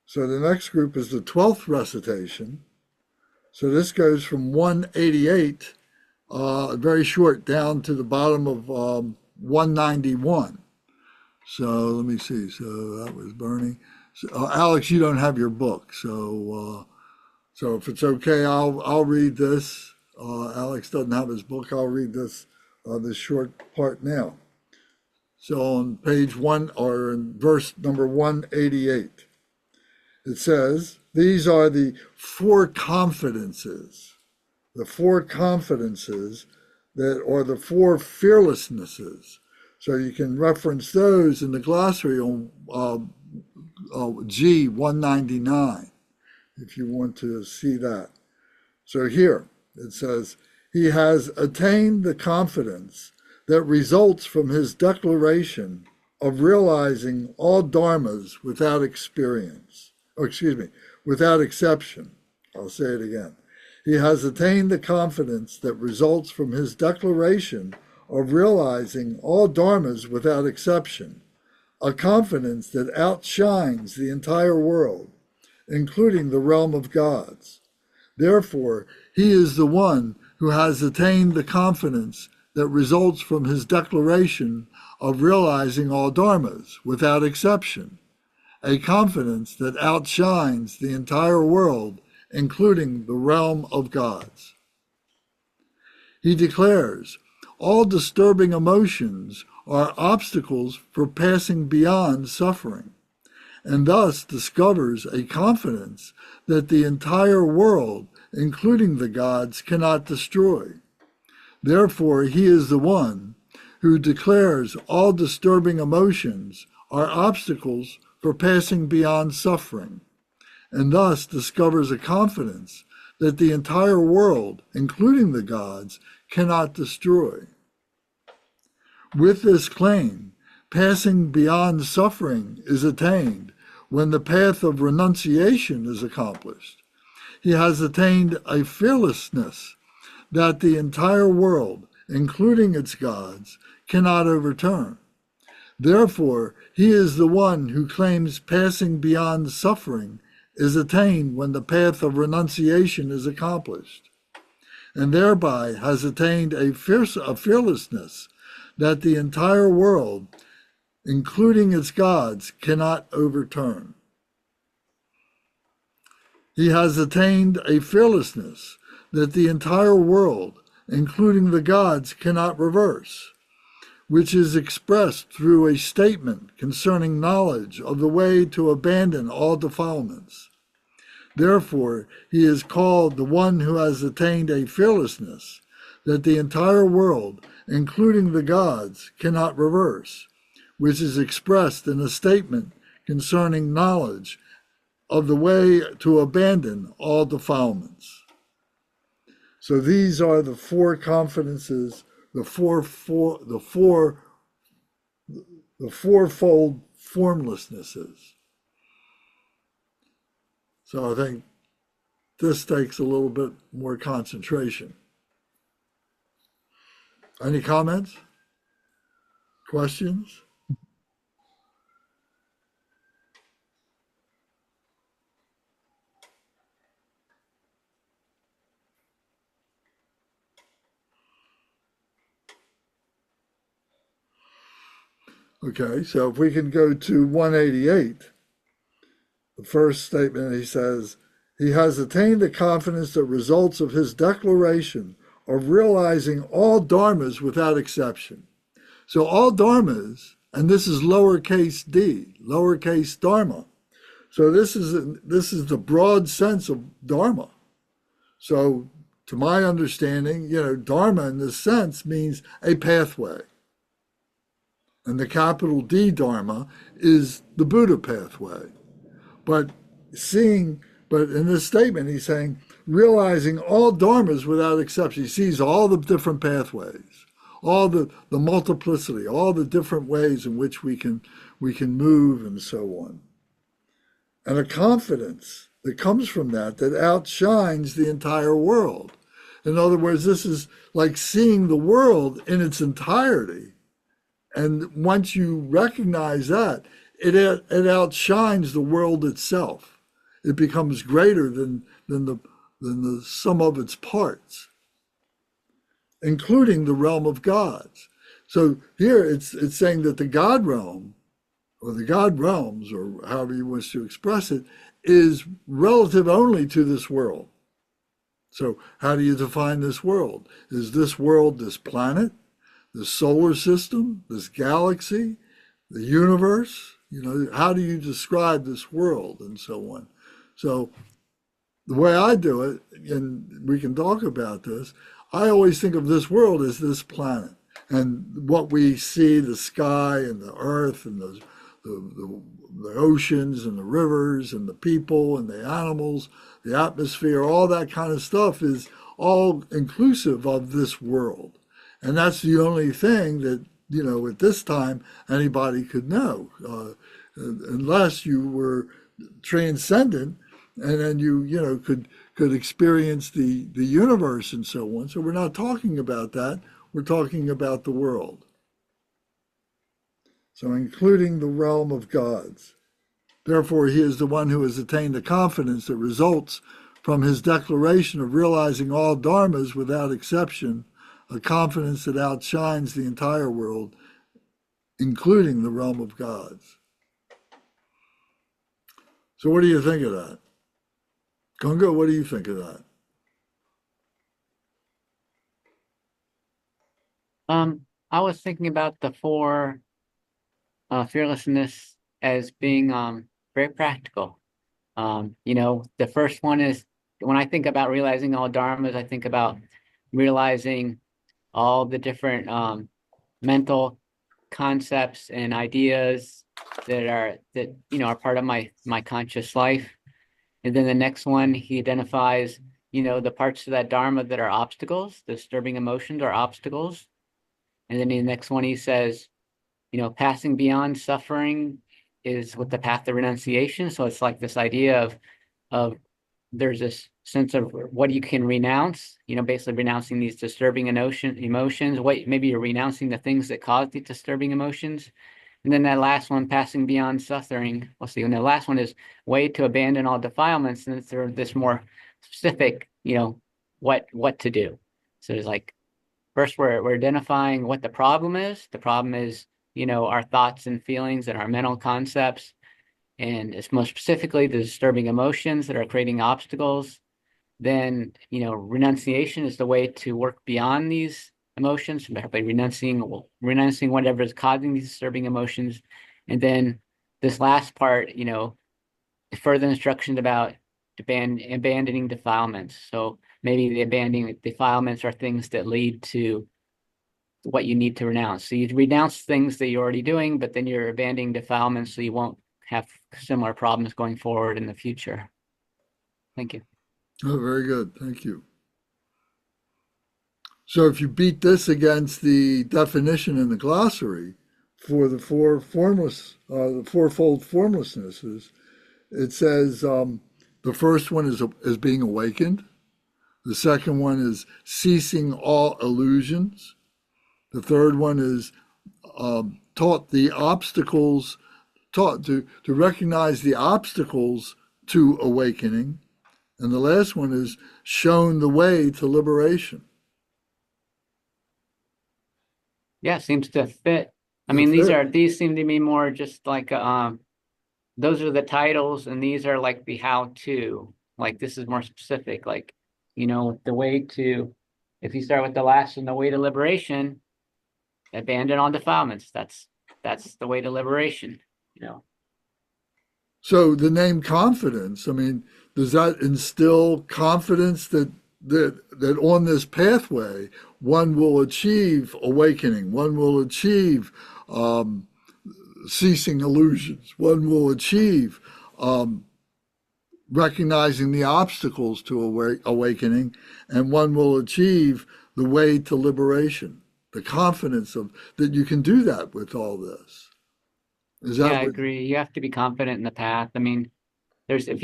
So the next group is the 12th recitation. So this goes from 188, very short, down to the bottom of 191. So let me see. So that was Bernie. So, Alex, you don't have your book, so if it's okay, I'll read this. Alex doesn't have his book. I'll read this short part now. So on page 1, or in verse number 188, it says, these are the four confidences that, or the four fearlessnesses. So you can reference those in the glossary on G 199 if you want to see that. So here it says, he has attained the confidence that results from his declaration of realizing all dharmas without without exception. I'll say it again. He has attained the confidence that results from his declaration of realizing all dharmas without exception, a confidence that outshines the entire world, including the realm of gods. Therefore, he is the one who has attained the confidence that results from his declaration of realizing all dharmas without exception, a confidence that outshines the entire world, including the realm of gods. He declares, all disturbing emotions are obstacles for passing beyond suffering, and thus discovers a confidence that the entire world, including the gods, cannot destroy. Therefore, he is the one who declares all disturbing emotions are obstacles for passing beyond suffering, and thus discovers a confidence that the entire world, including the gods, cannot destroy. With this claim, passing beyond suffering is attained when the path of renunciation is accomplished. He has attained a fearlessness that the entire world, including its gods, cannot overturn. Therefore, he is the one who claims passing beyond suffering is attained when the path of renunciation is accomplished, and thereby has attained a fearlessness that the entire world, including its gods, cannot overturn. He has attained a fearlessness that the entire world, including the gods, cannot reverse, which is expressed through a statement concerning knowledge of the way to abandon all defilements. Therefore, he is called the one who has attained a fearlessness that the entire world, including the gods, cannot reverse, which is expressed in a statement concerning knowledge of the way to abandon all defilements. So these are the four confidences, the fourfold formlessnesses. So I think this takes a little bit more concentration. Any comments? Questions? Okay, so if we can go to 188, the first statement, he says, he has attained the confidence that results of his declaration of realizing all dharmas without exception. So all dharmas, and this is lowercase d, lowercase dharma. So this is the broad sense of dharma. So to my understanding, dharma in this sense means a pathway. And the capital D dharma is the Buddha pathway. But in this statement, he's saying, realizing all dharmas without exception. He sees all the different pathways, all the multiplicity, all the different ways in which we can move and so on. And a confidence that comes from that outshines the entire world. In other words, this is like seeing the world in its entirety. And once you recognize that, it outshines the world itself. It becomes greater than the sum of its parts, including the realm of gods. So here it's saying that the God realm, or the God realms, or however you wish to express it, is relative only to this world. So how do you define this world? Is this world this planet, the solar system, this galaxy, the universe? How do you describe this world and so on? So the way I do it, and we can talk about this, I always think of this world as this planet. And what we see, the sky and the earth and the oceans and the rivers and the people and the animals, the atmosphere, all that kind of stuff is all inclusive of this world. And that's the only thing that, at this time, anybody could know, unless you were transcendent, and then you could experience the universe and so on. So we're not talking about that. We're talking about the world. So including the realm of gods. Therefore, he is the one who has attained the confidence that results from his declaration of realizing all dharmas without exception, a confidence that outshines the entire world, including the realm of gods. So what do you think of that? Gunga, what do you think of that? I was thinking about the four fearlessness as being very practical. The first one is, when I think about realizing all dharmas, I think about realizing all the different mental concepts and ideas that are part of my conscious life. And then the next one, he identifies, the parts of that dharma that are obstacles, disturbing emotions are obstacles. And then the next one, he says, passing beyond suffering is with the path of renunciation. So it's like this idea of there's this sense of what you can renounce, basically renouncing these disturbing emotions. Maybe you're renouncing the things that cause the disturbing emotions. And then that last one, passing beyond suffering. We'll see. And the last one is way to abandon all defilements. And it's this more specific, what to do. So it's like, first we're identifying what the problem is. The problem is, our thoughts and feelings and our mental concepts. And it's most specifically the disturbing emotions that are creating obstacles. Then, renunciation is the way to work beyond these emotions, by renouncing whatever is causing these disturbing emotions. And then this last part, further instructions about abandoning defilements. So maybe the abandoning defilements are things that lead to what you need to renounce. So you renounce things that you're already doing, but then you're abandoning defilements so you won't have similar problems going forward in the future. Thank you. Oh, very good. Thank you. So if you beat this against the definition in the glossary for the the fourfold formlessnesses, it says the first one is being awakened. The second one is ceasing all illusions. The third one is taught to recognize the obstacles to awakening. And the last one is shown the way to liberation. Yeah, seems to fit. I mean, these seem to be more just like those are the titles, and these are like the how to. Like this is more specific. Like, the way to, if you start with the last one, the way to liberation, abandon all defilements. That's the way to liberation. So the name confidence, I mean, does that instill confidence that on this pathway one will achieve awakening, one will achieve um, ceasing illusions, one will achieve recognizing the obstacles to awakening, and one will achieve the way to liberation. The confidence of that you can do that with all this. Is Yeah, that I what? agree. You have to be confident in the path. I mean, if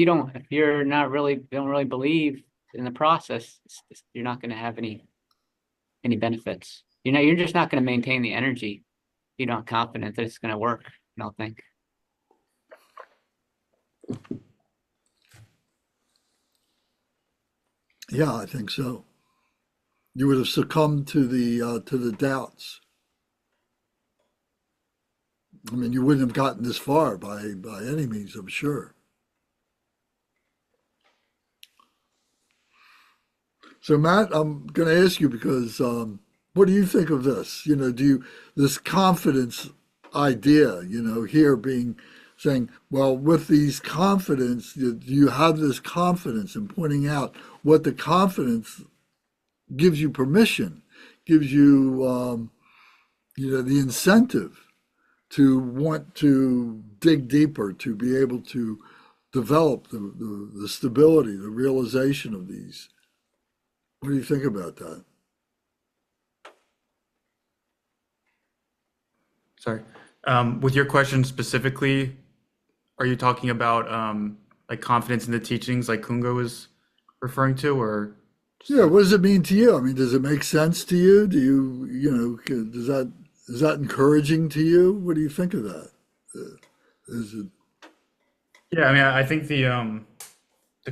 you're not really, don't really believe in the process, you're not going to have any benefits. You're just not going to maintain the energy. You're not confident that it's going to work. I don't think. Yeah, I think so. You would have succumbed to the doubts. I mean, you wouldn't have gotten this far by any means, I'm sure. So, Matt, I'm going to ask you because what do you think of this? This confidence idea? Here being saying, well, with these confidence, you have this confidence, and pointing out what the confidence gives you permission, gives you, the incentive to want to dig deeper, to be able to develop the stability, the realization of these. What do you think about that? Sorry. With your question specifically, are you talking about like confidence in the teachings like Kungo was referring to, or just Yeah, like, what does it mean to you? I mean, does it make sense to you? Do you, does that is that encouraging to you? What do you think of that? Is it yeah, I mean, I think the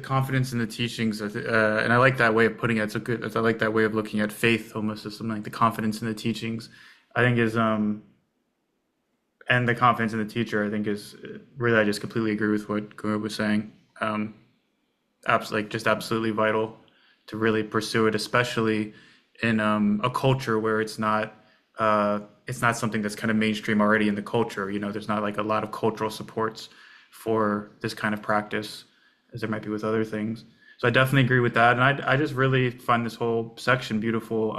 confidence in the teachings, and I like that way of putting it. It's a good, I like that way of looking at faith almost as something like the confidence in the teachings. I think is and the confidence in the teacher. I think is really, I just completely agree with what Kungo was saying. Like just absolutely vital to really pursue it, especially in a culture where it's not something that's kind of mainstream already in the culture. There's not like a lot of cultural supports for this kind of practice as there might be with other things. So I definitely agree with that, and I just really find this whole section beautiful.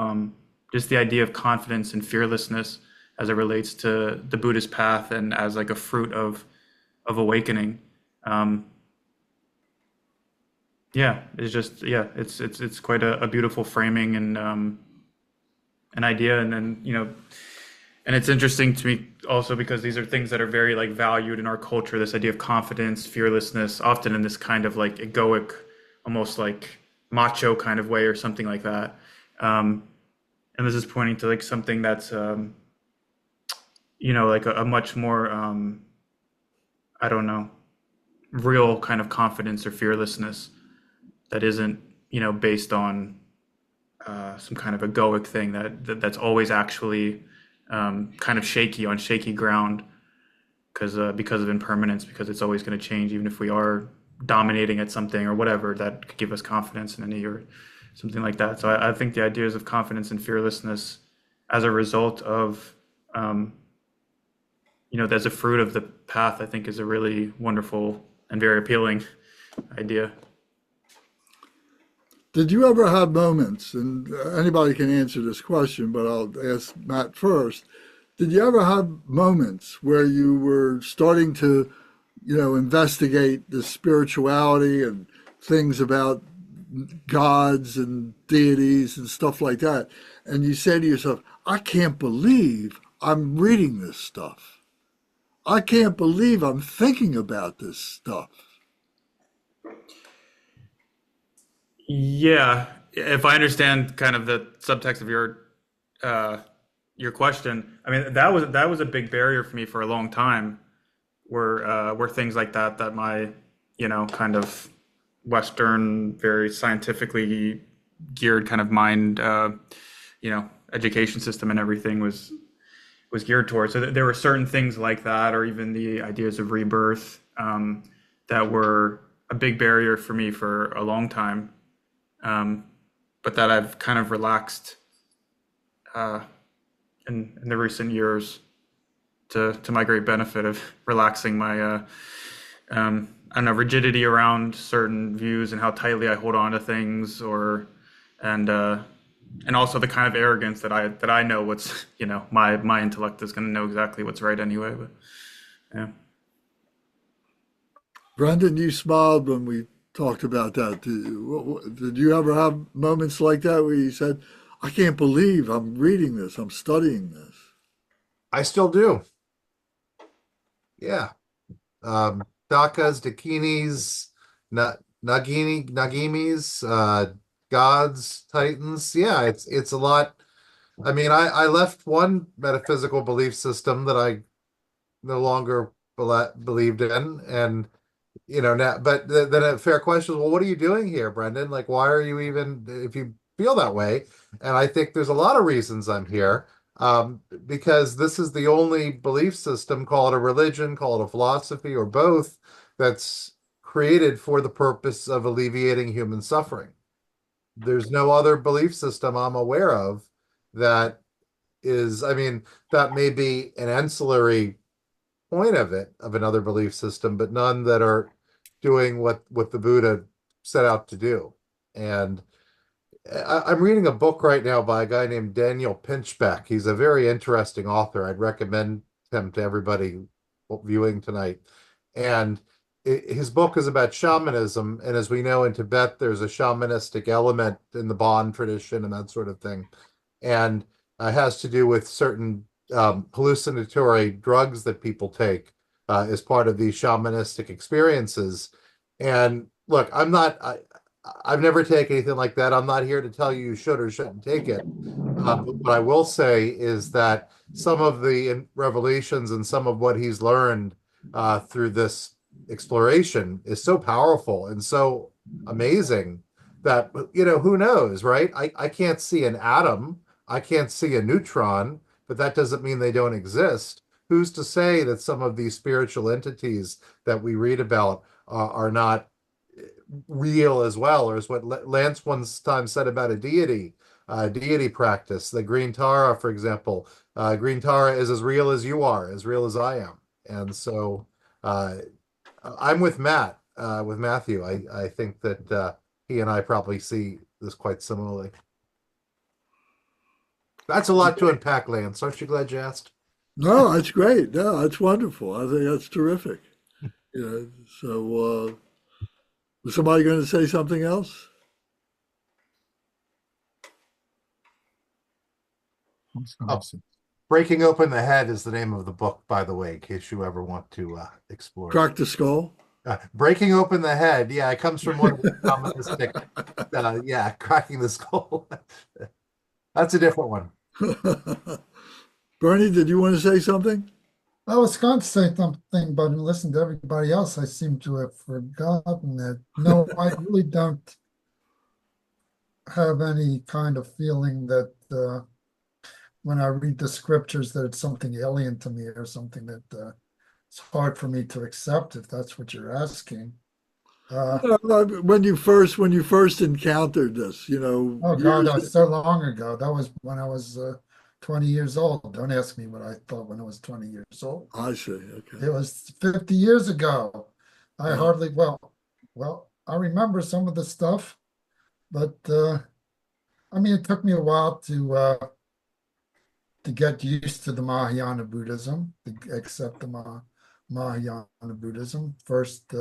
Just the idea of confidence and fearlessness as it relates to the Buddhist path and as like a fruit of awakening. Um, yeah, it's just it's quite a beautiful framing and an idea, and then and it's interesting to me also because these are things that are very like valued in our culture. This idea of confidence, fearlessness, often in this kind of like egoic, almost like macho kind of way or something like that. And this is pointing to like something that's like a much more I don't know, real kind of confidence or fearlessness that isn't based on some kind of egoic thing that's always actually kind of shaky on shaky ground because of impermanence, because it's always going to change, even if we are dominating at something or whatever that could give us confidence in any or something like that. So I think the ideas of confidence and fearlessness as a result of as a fruit of the path, I think is a really wonderful and very appealing idea. Did you ever have moments, and anybody can answer this question, but I'll ask Matt first. Did you ever have moments where you were starting to, investigate the spirituality and things about gods and deities and stuff like that, and you say to yourself, I can't believe I'm reading this stuff. I can't believe I'm thinking about this stuff. Yeah, if I understand kind of the subtext of your question, I mean that was a big barrier for me for a long time. Were things like that my kind of Western, very scientifically geared kind of mind, education system and everything was geared towards. So there were certain things like that, or even the ideas of rebirth that were a big barrier for me for a long time, but that I've kind of relaxed uh, in the recent years to my great benefit of relaxing my I don't know, rigidity around certain views and how tightly I hold on to things, or and uh, and also the kind of arrogance that I know what's, my intellect is going to know exactly what's right anyway. But yeah. Brendan, you smiled when we talked about that. Did you ever have moments like that where you said, I can't believe I'm reading this, I'm studying this? I still do. Yeah. Dakas, Dakinis, Nagimis, gods, titans. Yeah, it's a lot. I mean, I left one metaphysical belief system that I no longer believed in, and now, but then a fair question is, well, what are you doing here, Brendan? Like, why are you even, if you feel that way? And I think there's a lot of reasons I'm here. Because this is the only belief system, call it a religion, call it a philosophy, or both, that's created for the purpose of alleviating human suffering. There's no other belief system I'm aware of that is, I mean, that may be an ancillary point of it, of another belief system, but none that are doing what the Buddha set out to do. And I'm reading a book right now by a guy named Daniel Pinchbeck. He's a very interesting author. I'd recommend him to everybody viewing tonight. And his book is about shamanism. And as we know, in Tibet, there's a shamanistic element in the Bon tradition and that sort of thing. And it has to do with certain hallucinatory drugs that people take as part of these shamanistic experiences. And look, I've never taken anything like that. I'm not here to tell you you should or shouldn't take it. But what I will say is that some of the revelations and some of what he's learned through this exploration is so powerful and so amazing that, who knows, right? I can't see an atom, I can't see a neutron, but that doesn't mean they don't exist. Who's to say that some of these spiritual entities that we read about are not real as well, or is what Lance one time said about a deity practice. The Green Tara, for example, Green Tara is as real as you are, as real as I am. And so I'm with Matthew. I think that he and I probably see this quite similarly. That's a lot to unpack, Lance. Aren't you glad you asked? No, that's great. No, that's wonderful. I think that's terrific. So was somebody going to say something else? Oh, Breaking Open the Head is the name of the book, by the way, in case you ever want to explore. Crack the skull. Breaking Open the Head. Yeah, it comes from one of the shamanistic. Cracking the skull. That's a different one. Bernie, did you want to say something? I was going to say something, but listening to everybody else, I seem to have forgotten it. No, I really don't have any kind of feeling that when I read the scriptures that it's something alien to me or something that it's hard for me to accept, if that's what you're asking. When you first encountered this, Oh God, that was so long ago. That was when I was 20 years old. Don't ask me what I thought when I was 20 years old. I see. Okay. It was 50 years ago. I Yeah. hardly, well, I remember some of the stuff, but I mean, it took me a while to get used to the Mahayana Buddhism, to accept the Mahayana Buddhism. First,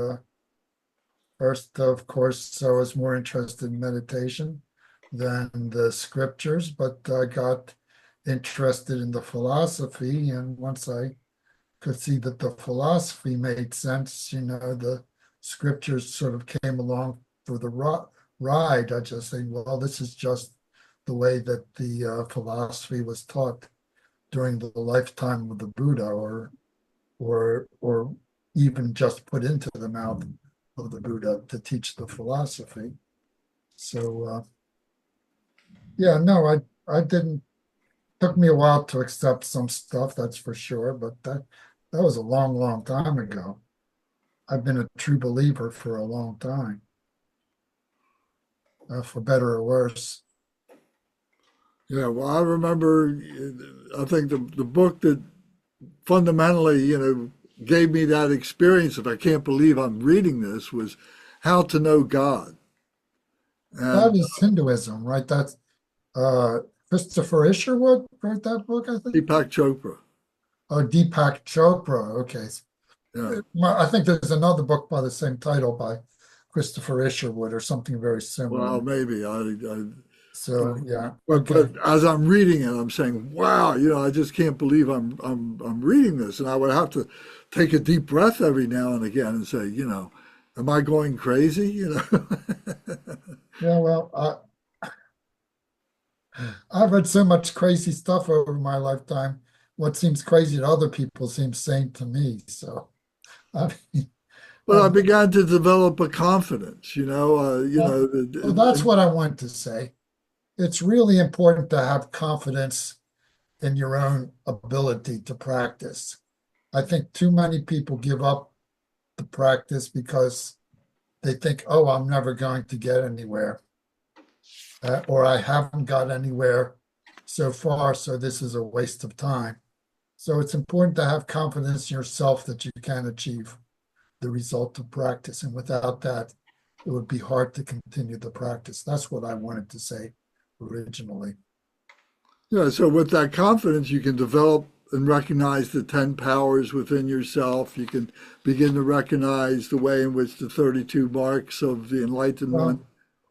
of course, I was more interested in meditation than the scriptures, but I got interested in the philosophy. And once I could see that the philosophy made sense, the scriptures sort of came along for the ride. I just think, well, this is just the way that the philosophy was taught during the lifetime of the Buddha, or even just put into the mouth of the Buddha to teach the philosophy. So no, I didn't. Took me a while to accept some stuff, that's for sure, but that was a long, long time ago. I've been a true believer for a long time, for better or worse. Yeah, well, I remember, I think the book that fundamentally, gave me that experience of I can't believe I'm reading this was How to Know God. That And is Hinduism, right? That's uh, Christopher Isherwood wrote that book, I think. Deepak Chopra. Oh, Deepak Chopra. Okay. Yeah. I think there's another book by the same title by Christopher Isherwood or something very Well, similar. maybe So yeah, but okay. as I'm reading it, I'm saying, "Wow, I just can't believe I'm reading this." And I would have to take a deep breath every now and again and say, "Am I going crazy?" Yeah, well, I've read so much crazy stuff over my lifetime. What seems crazy to other people seems sane to me. So I mean, But I began to develop a confidence, well, well, that's what I want to say. It's really important to have confidence in your own ability to practice. I think too many people give up the practice because they think, oh, I'm never going to get anywhere, or I haven't got anywhere so far, so this is a waste of time. So it's important to have confidence in yourself that you can achieve the result of practice. And without that, it would be hard to continue the practice. That's what I wanted to say originally. So with that confidence, you can develop and recognize the 10 powers within yourself. You can begin to recognize the way in which the 32 marks of the enlightened one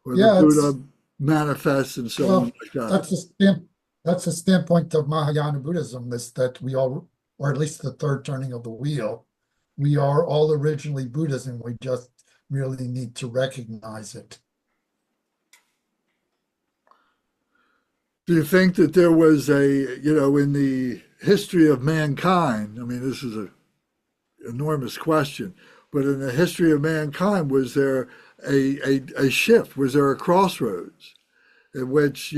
Well, or the yeah, it's Buddha manifests and so on well, like that. that's a stand, that's a standpoint of Mahayana Buddhism is that we all, or at least the third turning of the wheel, we are all originally Buddhism. We just really need to recognize it. Do you think that there was in the history of mankind, I mean, this is an enormous question, but in the history of mankind, was there a shift? Was there a crossroads in which,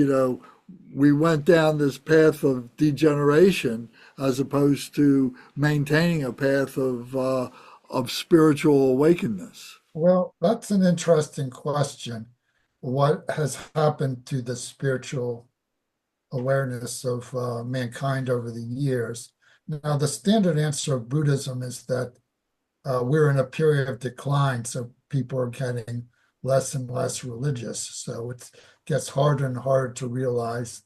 we went down this path of degeneration as opposed to maintaining a path of spiritual awakeness? Well, that's an interesting question. What has happened to the spiritual awareness of mankind over the years? Now, the standard answer of Buddhism is that we're in a period of decline, so people are getting less and less religious. So it gets harder and harder to realize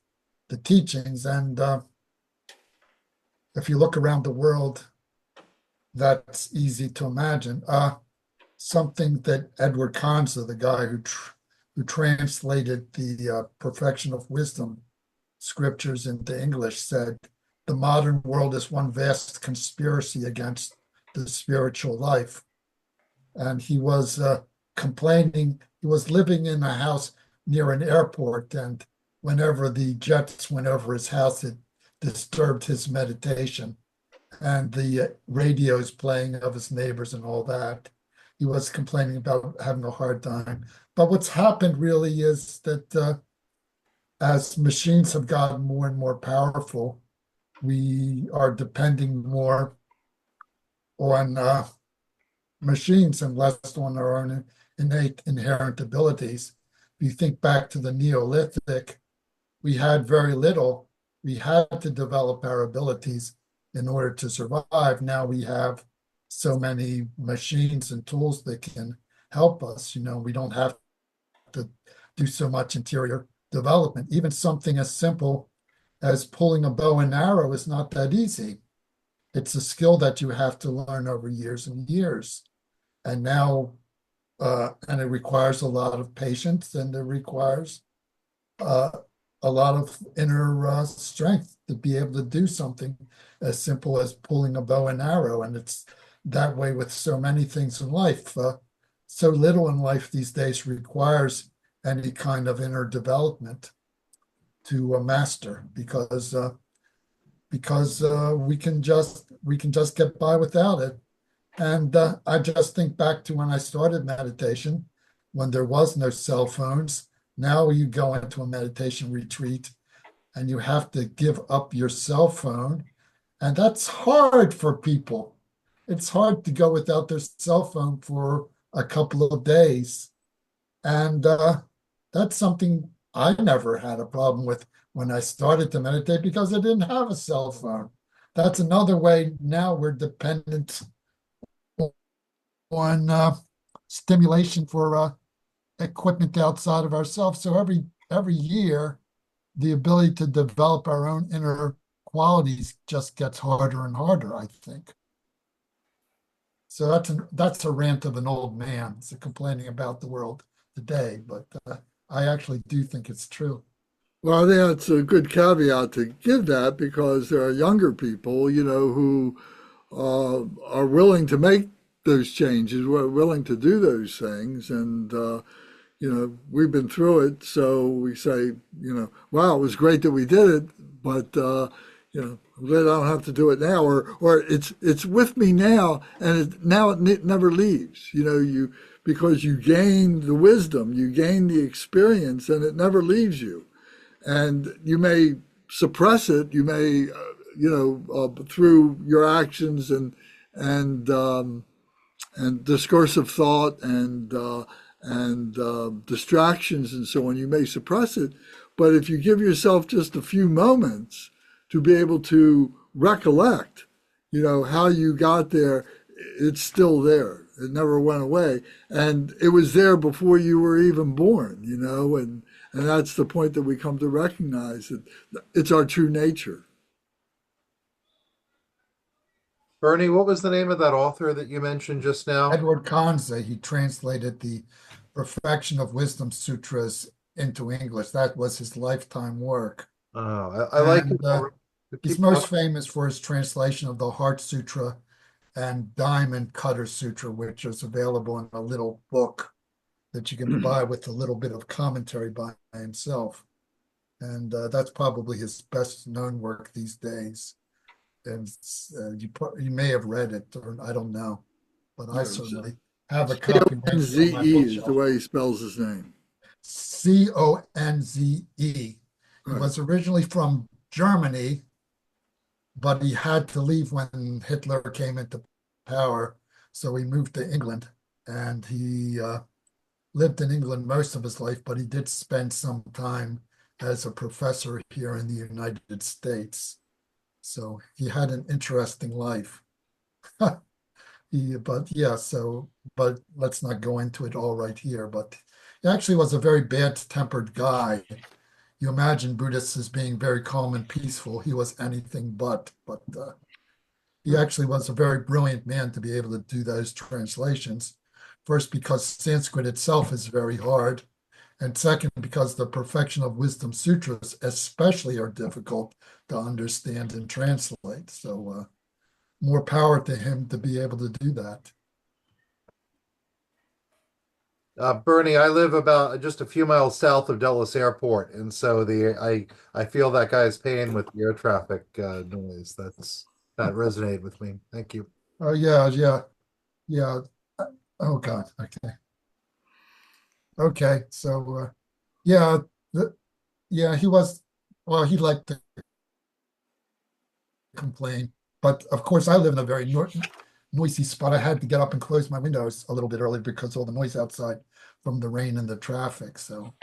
the teachings. And if you look around the world, that's easy to imagine. Something that Edward Conza, the guy who translated the Perfection of Wisdom scriptures into English, said, "The modern world is one vast conspiracy against the spiritual life." And he was complaining. He was living in a house near an airport, and whenever the jets went over his house, it disturbed his meditation. And the radios playing of his neighbors and all that. He was complaining about having a hard time. But what's happened really is that as machines have gotten more and more powerful, we are depending more on machines and less on our own innate inherent abilities. If you think back to the Neolithic, we had very little. We had to develop our abilities in order to survive. Now we have so many machines and tools that can help us. We don't have to do so much interior development. Even something as simple as pulling a bow and arrow is not that easy. It's a skill that you have to learn over years and years. And now, and it requires a lot of patience and it requires uh, a lot of inner strength to be able to do something as simple as pulling a bow and arrow. And it's that way with so many things in life. So little in life these days requires any kind of inner development to master because we can just get by without it. And I just think back to when I started meditation, when there was no cell phones. Now you go into a meditation retreat and you have to give up your cell phone. And that's hard for people. it's hard to go without their cell phone for a couple of days. And that's something I never had a problem with when I started to meditate because I didn't have a cell phone. That's another way now we're dependent on stimulation for equipment outside of ourselves. So every year, the ability to develop our own inner qualities just gets harder and harder, I think. So that's a rant of an old man, so complaining about the world today, but I actually do think it's true. Well, I think that's a good caveat to give that because there are younger people, who are willing to make those changes, we're willing to do those things, and we've been through it, so we say, wow, it was great that we did it, but I'm glad I don't have to do it now, or it's with me now, and it never leaves. Because you gain the wisdom, you gain the experience, and it never leaves you. And you may suppress it, you may, through your actions and and discursive thought and distractions and so on, you may suppress it. But if you give yourself just a few moments to be able to recollect, how you got there, it's still there. It never went away. And it was there before you were even born, and that's the point that we come to recognize that it's our true nature. Bernie, what was the name of that author that you mentioned just now? Edward Kanze, he translated the Perfection of Wisdom Sutras into English. That was his lifetime work. Oh, I like And it. he's most famous for his translation of the Heart Sutra and Diamond Cutter Sutra, which is available in a little book that you can buy with a little bit of commentary by himself. And that's probably his best known work these days. And you may have read it, or I don't know, but I certainly have a copy right here on my Conze is the bookshelf. way he spells his name. Conze. He Right. was originally from Germany, but he had to leave when Hitler came into power. So he moved to England, and he lived in England most of his life, but he did spend some time as a professor here in the United States. So he had an interesting life. But yeah, but let's not go into it all right here. But he actually was a very bad-tempered guy. You imagine Buddhists as being very calm and peaceful. He was anything but. But he actually was a very brilliant man to be able to do those translations. First, because Sanskrit itself is very hard, and second, because the Perfection of Wisdom Sutras especially are difficult to understand and translate. So more power to him to be able to do that. Bernie, I live about just a few miles south of Dulles Airport, and so I feel that guy's pain with the air traffic noise. That resonated with me. Thank you. Oh yeah. Oh God. Okay. So yeah, yeah, he was. Well, he liked to complain, but of course, I live in a very noisy spot. I had to get up and close my windows a little bit early because all the noise outside from the rain and the traffic. So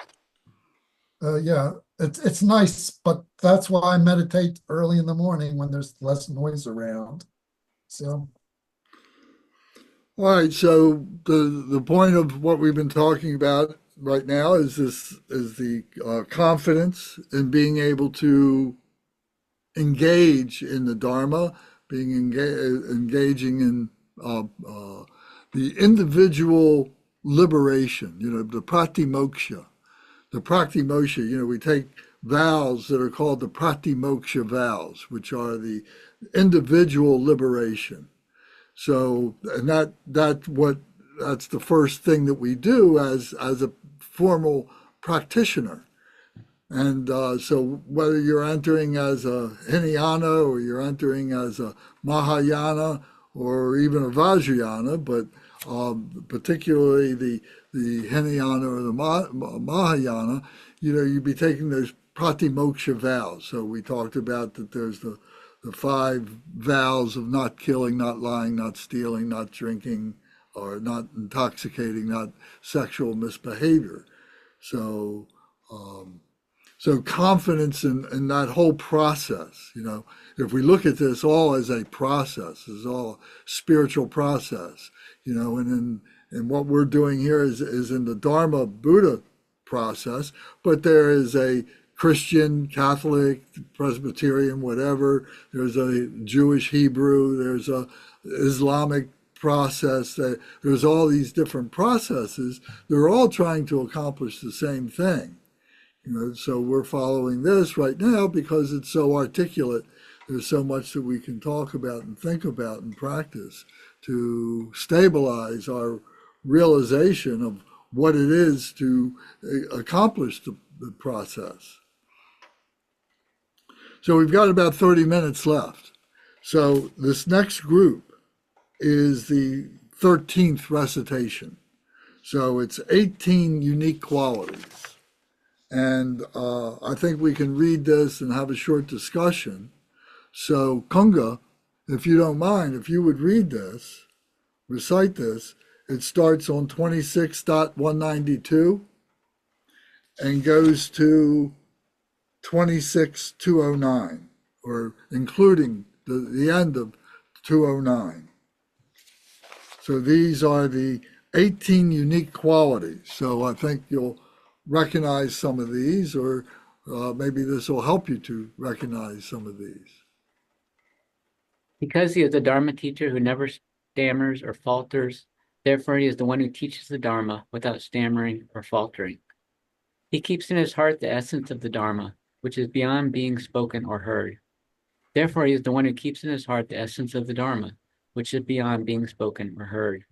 yeah, it's nice, but that's why I meditate early in the morning when there's less noise around. So All right, so the point of what we've been talking about right now is the confidence in being able to engage in the Dharma, engaging in the individual liberation, the pratimoksha. The pratimoksha, we take vows that are called the pratimoksha vows, which are the individual liberation. So, and that's the first thing that we do as a formal practitioner. And so, whether you're entering as a Hinayana or you're entering as a Mahayana or even a Vajrayana, but particularly the Hinayana or the Mahayana, you'd be taking those pratimoksha vows. So we talked about that there's the the 5 vows of not killing, not lying, not stealing, not drinking, or not intoxicating, not sexual misbehavior. So, so confidence in that whole process, if we look at this all as a process, as all a spiritual process, and what we're doing here is in the Dharma Buddha process, but there is a Christian, Catholic, Presbyterian, whatever. There's a Jewish Hebrew. There's a Islamic process. There's all these different processes. They're all trying to accomplish the same thing. So we're following this right now because it's so articulate. There's so much that we can talk about and think about and practice to stabilize our realization of what it is to accomplish the process. So we've got about 30 minutes left. So this next group is the 13th recitation. So it's 18 unique qualities. And I think we can read this and have a short discussion. So Kunga, if you don't mind, if you would read this, recite this. It starts on 26.192 and goes to 26.209, or including the end of 209. So these are the 18 unique qualities. So I think you'll recognize some of these, or maybe this will help you to recognize some of these. Because he is the Dharma teacher who never stammers or falters, therefore he is the one who teaches the Dharma without stammering or faltering. He keeps in his heart the essence of the Dharma, which is beyond being spoken or heard. Therefore he is the one who keeps in his heart the essence of the Dharma, which is beyond being spoken or heard.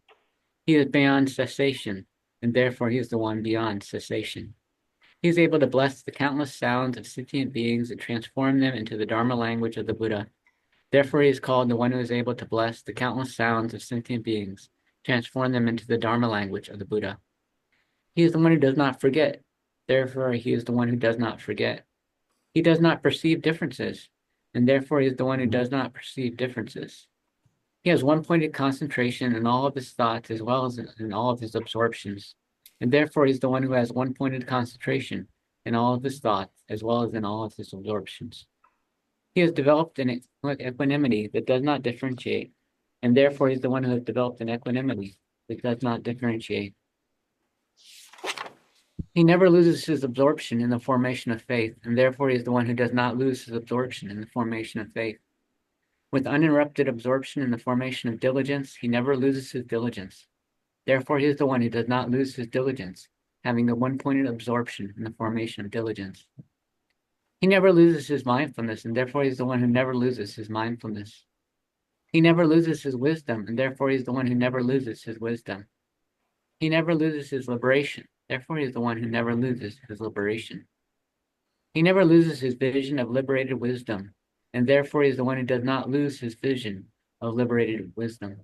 He is beyond cessation, and therefore he is the one beyond cessation. He is able to bless the countless sounds of sentient beings and transform them into the Dharma language of the Buddha. Therefore he is called the one who is able to bless the countless sounds of sentient beings, transform them into the Dharma language of the Buddha. He is the one who does not forget. Therefore he is the one who does not forget. He does not perceive differences, and therefore he is the one who does not perceive differences. He has one-pointed concentration in all of his thoughts as well as in all of his absorptions, and therefore he is the one who has one-pointed concentration in all of his thoughts as well as in all of his absorptions. He has developed an equanimity that does not differentiate, and therefore he is the one who has developed an equanimity that does not differentiate. He never loses his absorption in the formation of faith, and therefore he is the one who does not lose his absorption in the formation of faith. With uninterrupted absorption in the formation of diligence, he never loses his diligence. Therefore he is the one who does not lose his diligence, having a one-pointed absorption in the formation of diligence. He never loses his mindfulness, and therefore he is the one who never loses his mindfulness. He never loses his wisdom, and therefore he is the one who never loses his wisdom. He never loses his liberation, therefore he is the one who never loses his liberation. He never loses his vision of liberated wisdom, and therefore he is the one who does not lose his vision of liberated wisdom.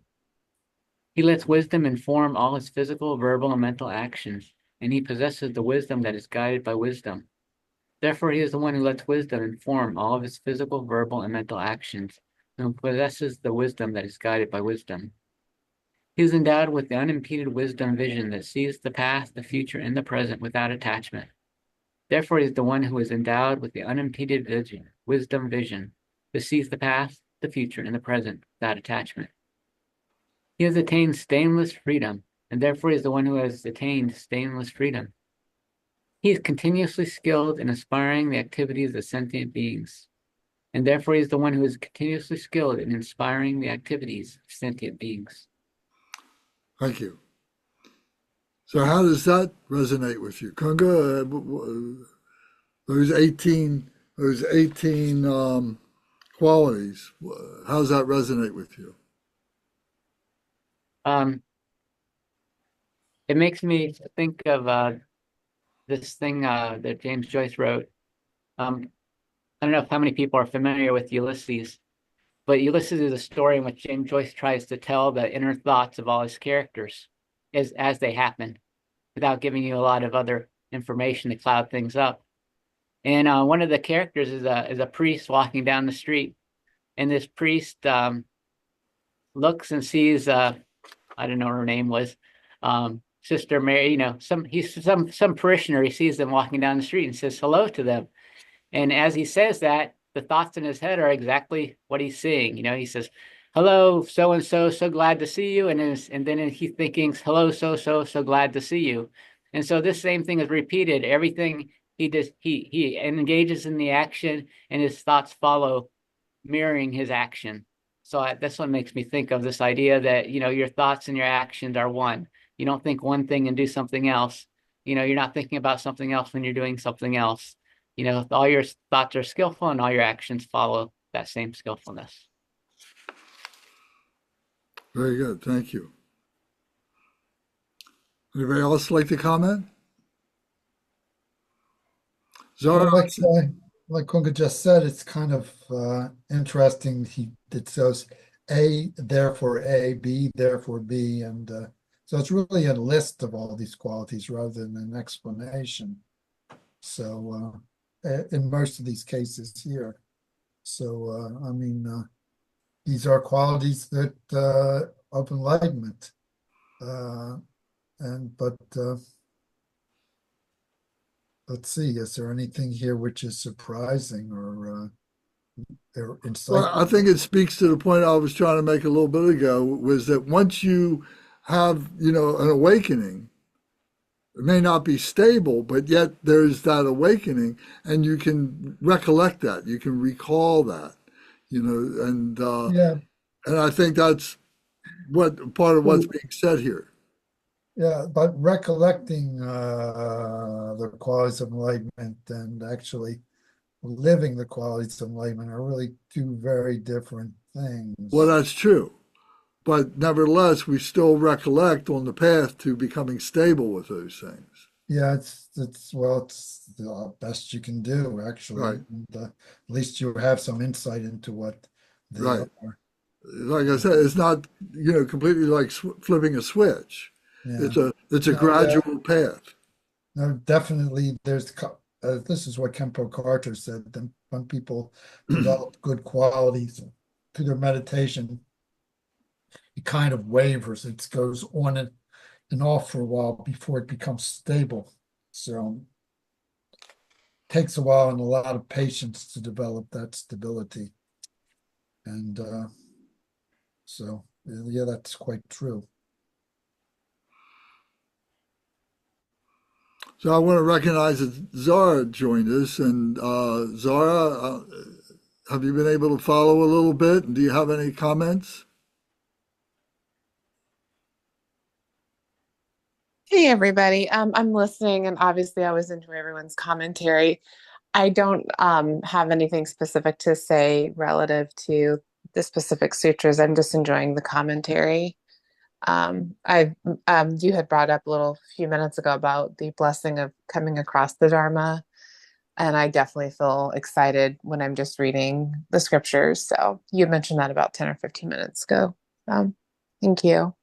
He lets wisdom inform all his physical, verbal, and mental actions, and he possesses the wisdom that is guided by wisdom. Therefore he is the one who lets wisdom inform all of his physical, verbal, and mental actions, and who possesses the wisdom that is guided by wisdom. He is endowed with the unimpeded wisdom vision that sees the past, the future, and the present without attachment. Therefore he is the one who is endowed with the unimpeded wisdom vision that sees the past, the future, and the present without attachment. He has attained stainless freedom, and therefore he is the one who has attained stainless freedom. He is continuously skilled in inspiring the activities of sentient beings, and therefore he is the one who is continuously skilled in inspiring the activities of sentient beings. Thank you. So how does that resonate with you, Kunga? Those 18 qualities. How does that resonate with you? It makes me think of this thing that James Joyce wrote. I don't know how many people are familiar with Ulysses, but Ulysses is a story in which James Joyce tries to tell the inner thoughts of all his characters as they happen, without giving you a lot of other information to cloud things up. And one of the characters is a priest walking down the street, and this priest looks and sees I don't know what her name was, Sister Mary, some parishioner, he sees them walking down the street and says hello to them. And as he says that, the thoughts in his head are exactly what he's seeing. He says, hello, so and so, so glad to see you. And then he's thinking, hello, so glad to see you. And so this same thing is repeated. Everything he does, he engages in the action, and his thoughts follow, mirroring his action. So that's what makes me think of this idea that, your thoughts and your actions are one. You don't think one thing and do something else. You're not thinking about something else when you're doing something else. All your thoughts are skillful and all your actions follow that same skillfulness. Very good. Thank you. Anybody else like to comment? Zara? Like Kunga just said, it's kind of interesting. It says A, therefore A, B, therefore B. And so it's really a list of all these qualities rather than an explanation. So in most of these cases here. So, these are qualities that of enlightenment. But let's see, is there anything here which is surprising or insightful? Well, I think it speaks to the point I was trying to make a little bit ago, was that once you have, an awakening, it may not be stable, but yet there's that awakening, and you can recollect that, you can recall that, and Yeah, and I think that's what part of what's being said here. yeah, but recollecting the qualities of enlightenment and actually living the qualities of enlightenment are really two very different Well, things. that's true. But nevertheless, we still recollect on the path to becoming stable with those things. Yeah, it's the best you can do actually. Right, And, at least you have some insight into what they right. are. Like I said, it's not, completely like flipping a switch. Yeah. It's a No, yeah. gradual path. No, definitely. This is what Kempo Carter said. That when people develop good qualities through their meditation, it kind of wavers. It goes on and off for a while before it becomes stable. So it takes a while and a lot of patience to develop that stability. And so, yeah, that's quite true. So I want to recognize that Zara joined us. And Zara, have you been able to follow a little bit? And do you have any comments? Hey everybody. I'm listening and obviously I always enjoy everyone's commentary. I don't have anything specific to say relative to the specific sutras. I'm just enjoying the commentary. I You had brought up a little few minutes ago about the blessing of coming across the Dharma, and I definitely feel excited when I'm just reading the scriptures. So you mentioned that about 10 or 15 minutes ago. Thank you.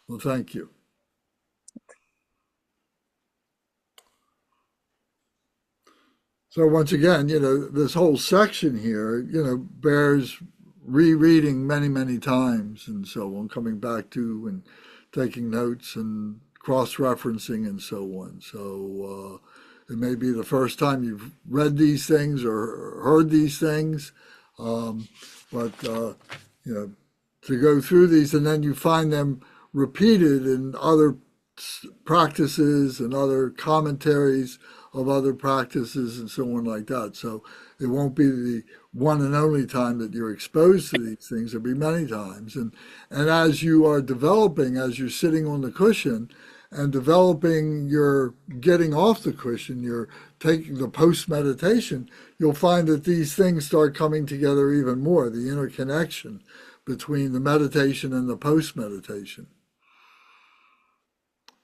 Well, thank you. So once again, this whole section here, bears rereading many, many times and so on, coming back to and taking notes and cross-referencing and so on. So it may be the first time you've read these things or heard these things, but to go through these and then you find them repeated in other practices and other commentaries of other practices and so on like that. So it won't be the one and only time that you're exposed to these things. There'll be many times. And as you are developing, as you're sitting on the cushion and developing your getting off the cushion, you're taking the post meditation, you'll find that these things start coming together even more, the interconnection between the meditation and the post meditation.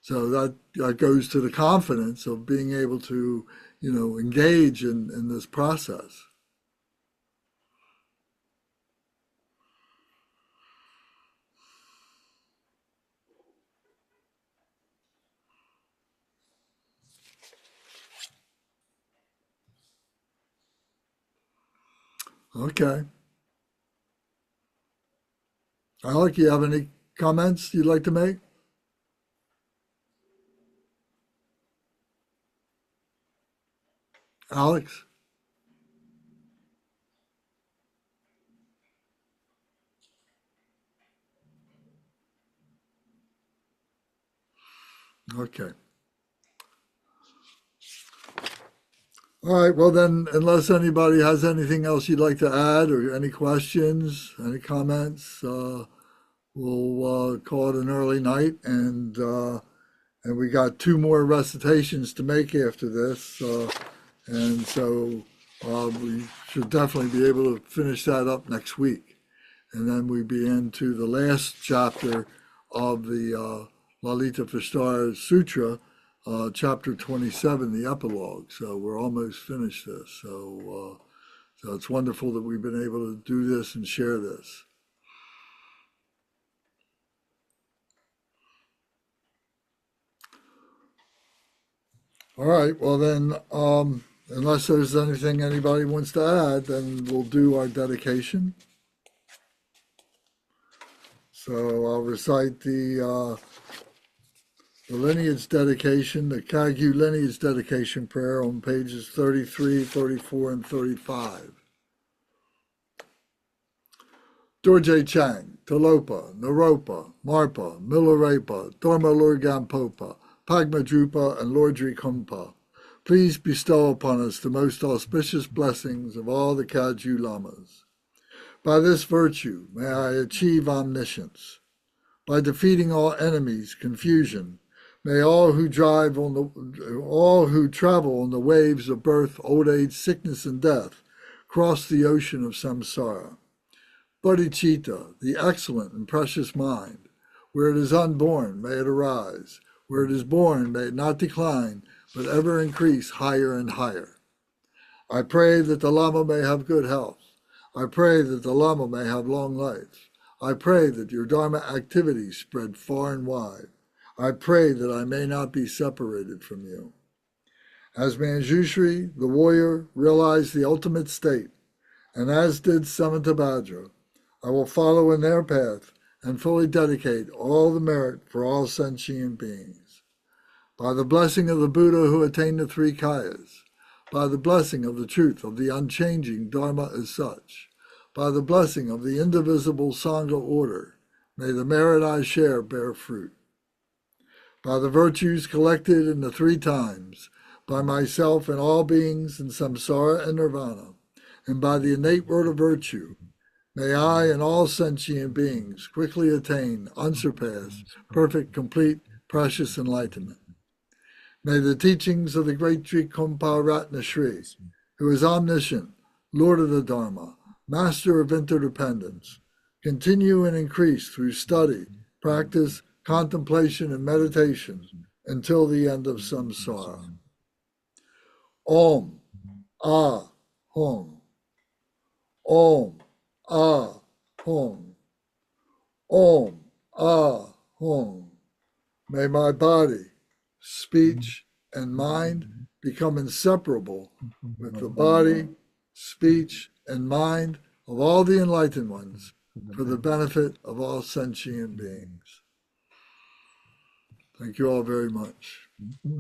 So that goes to the confidence of being able to, engage in this process. Okay. Alec, you have any comments you'd like to make? Alex? Okay. All right. Well, then, unless anybody has anything else you'd like to add or any questions, any comments, we'll call it an early night. And we got two more recitations to make after this. And so we should definitely be able to finish that up next week. And then we be into the last chapter of the Lalitavistara Sutra, chapter 27, the epilogue. So we're almost finished this. So it's wonderful that we've been able to do this and share this. All right. Well, then, unless there's anything anybody wants to add, then we'll do our dedication. So I'll recite the lineage dedication, the Kagyu lineage dedication prayer on pages 33, 34, and 35. Dorje Chang, Talopa, Naropa, Marpa, Milarepa, Dharma Lurgampopa, Pagmadrupa, and Lord Drikung. Please bestow upon us the most auspicious blessings of all the Kagyu Lamas. By this virtue may I achieve omniscience. By defeating all enemies, confusion, may all who travel on the waves of birth, old age, sickness, and death cross the ocean of samsara. Bodhicitta, the excellent and precious mind, where it is unborn, may it arise. Where it is born, may it not decline, but ever increase higher and higher. I pray that the Lama may have good health. I pray that the Lama may have long life. I pray that your Dharma activities spread far and wide. I pray that I may not be separated from you. As Manjushri, the warrior, realized the ultimate state, and as did Samantabhadra, I will follow in their path and fully dedicate all the merit for all sentient beings. By the blessing of the Buddha who attained the three kayas, by the blessing of the truth of the unchanging Dharma as such, by the blessing of the indivisible Sangha order, may the merit I share bear fruit. By the virtues collected in the three times, by myself and all beings in samsara and nirvana, and by the innate word of virtue, may I and all sentient beings quickly attain unsurpassed, perfect, complete, precious enlightenment. May the teachings of the great Drikung Ratna Shri, who is omniscient, Lord of the Dharma, Master of interdependence, continue and increase through study, practice, contemplation, and meditation until the end of samsara. Om, Ah, Hum. Om, Ah, Hum. Om, Ah, Hum. May my body, speech, and mind become inseparable with the body, speech, and mind of all the enlightened ones for the benefit of all sentient beings. Thank you all very much.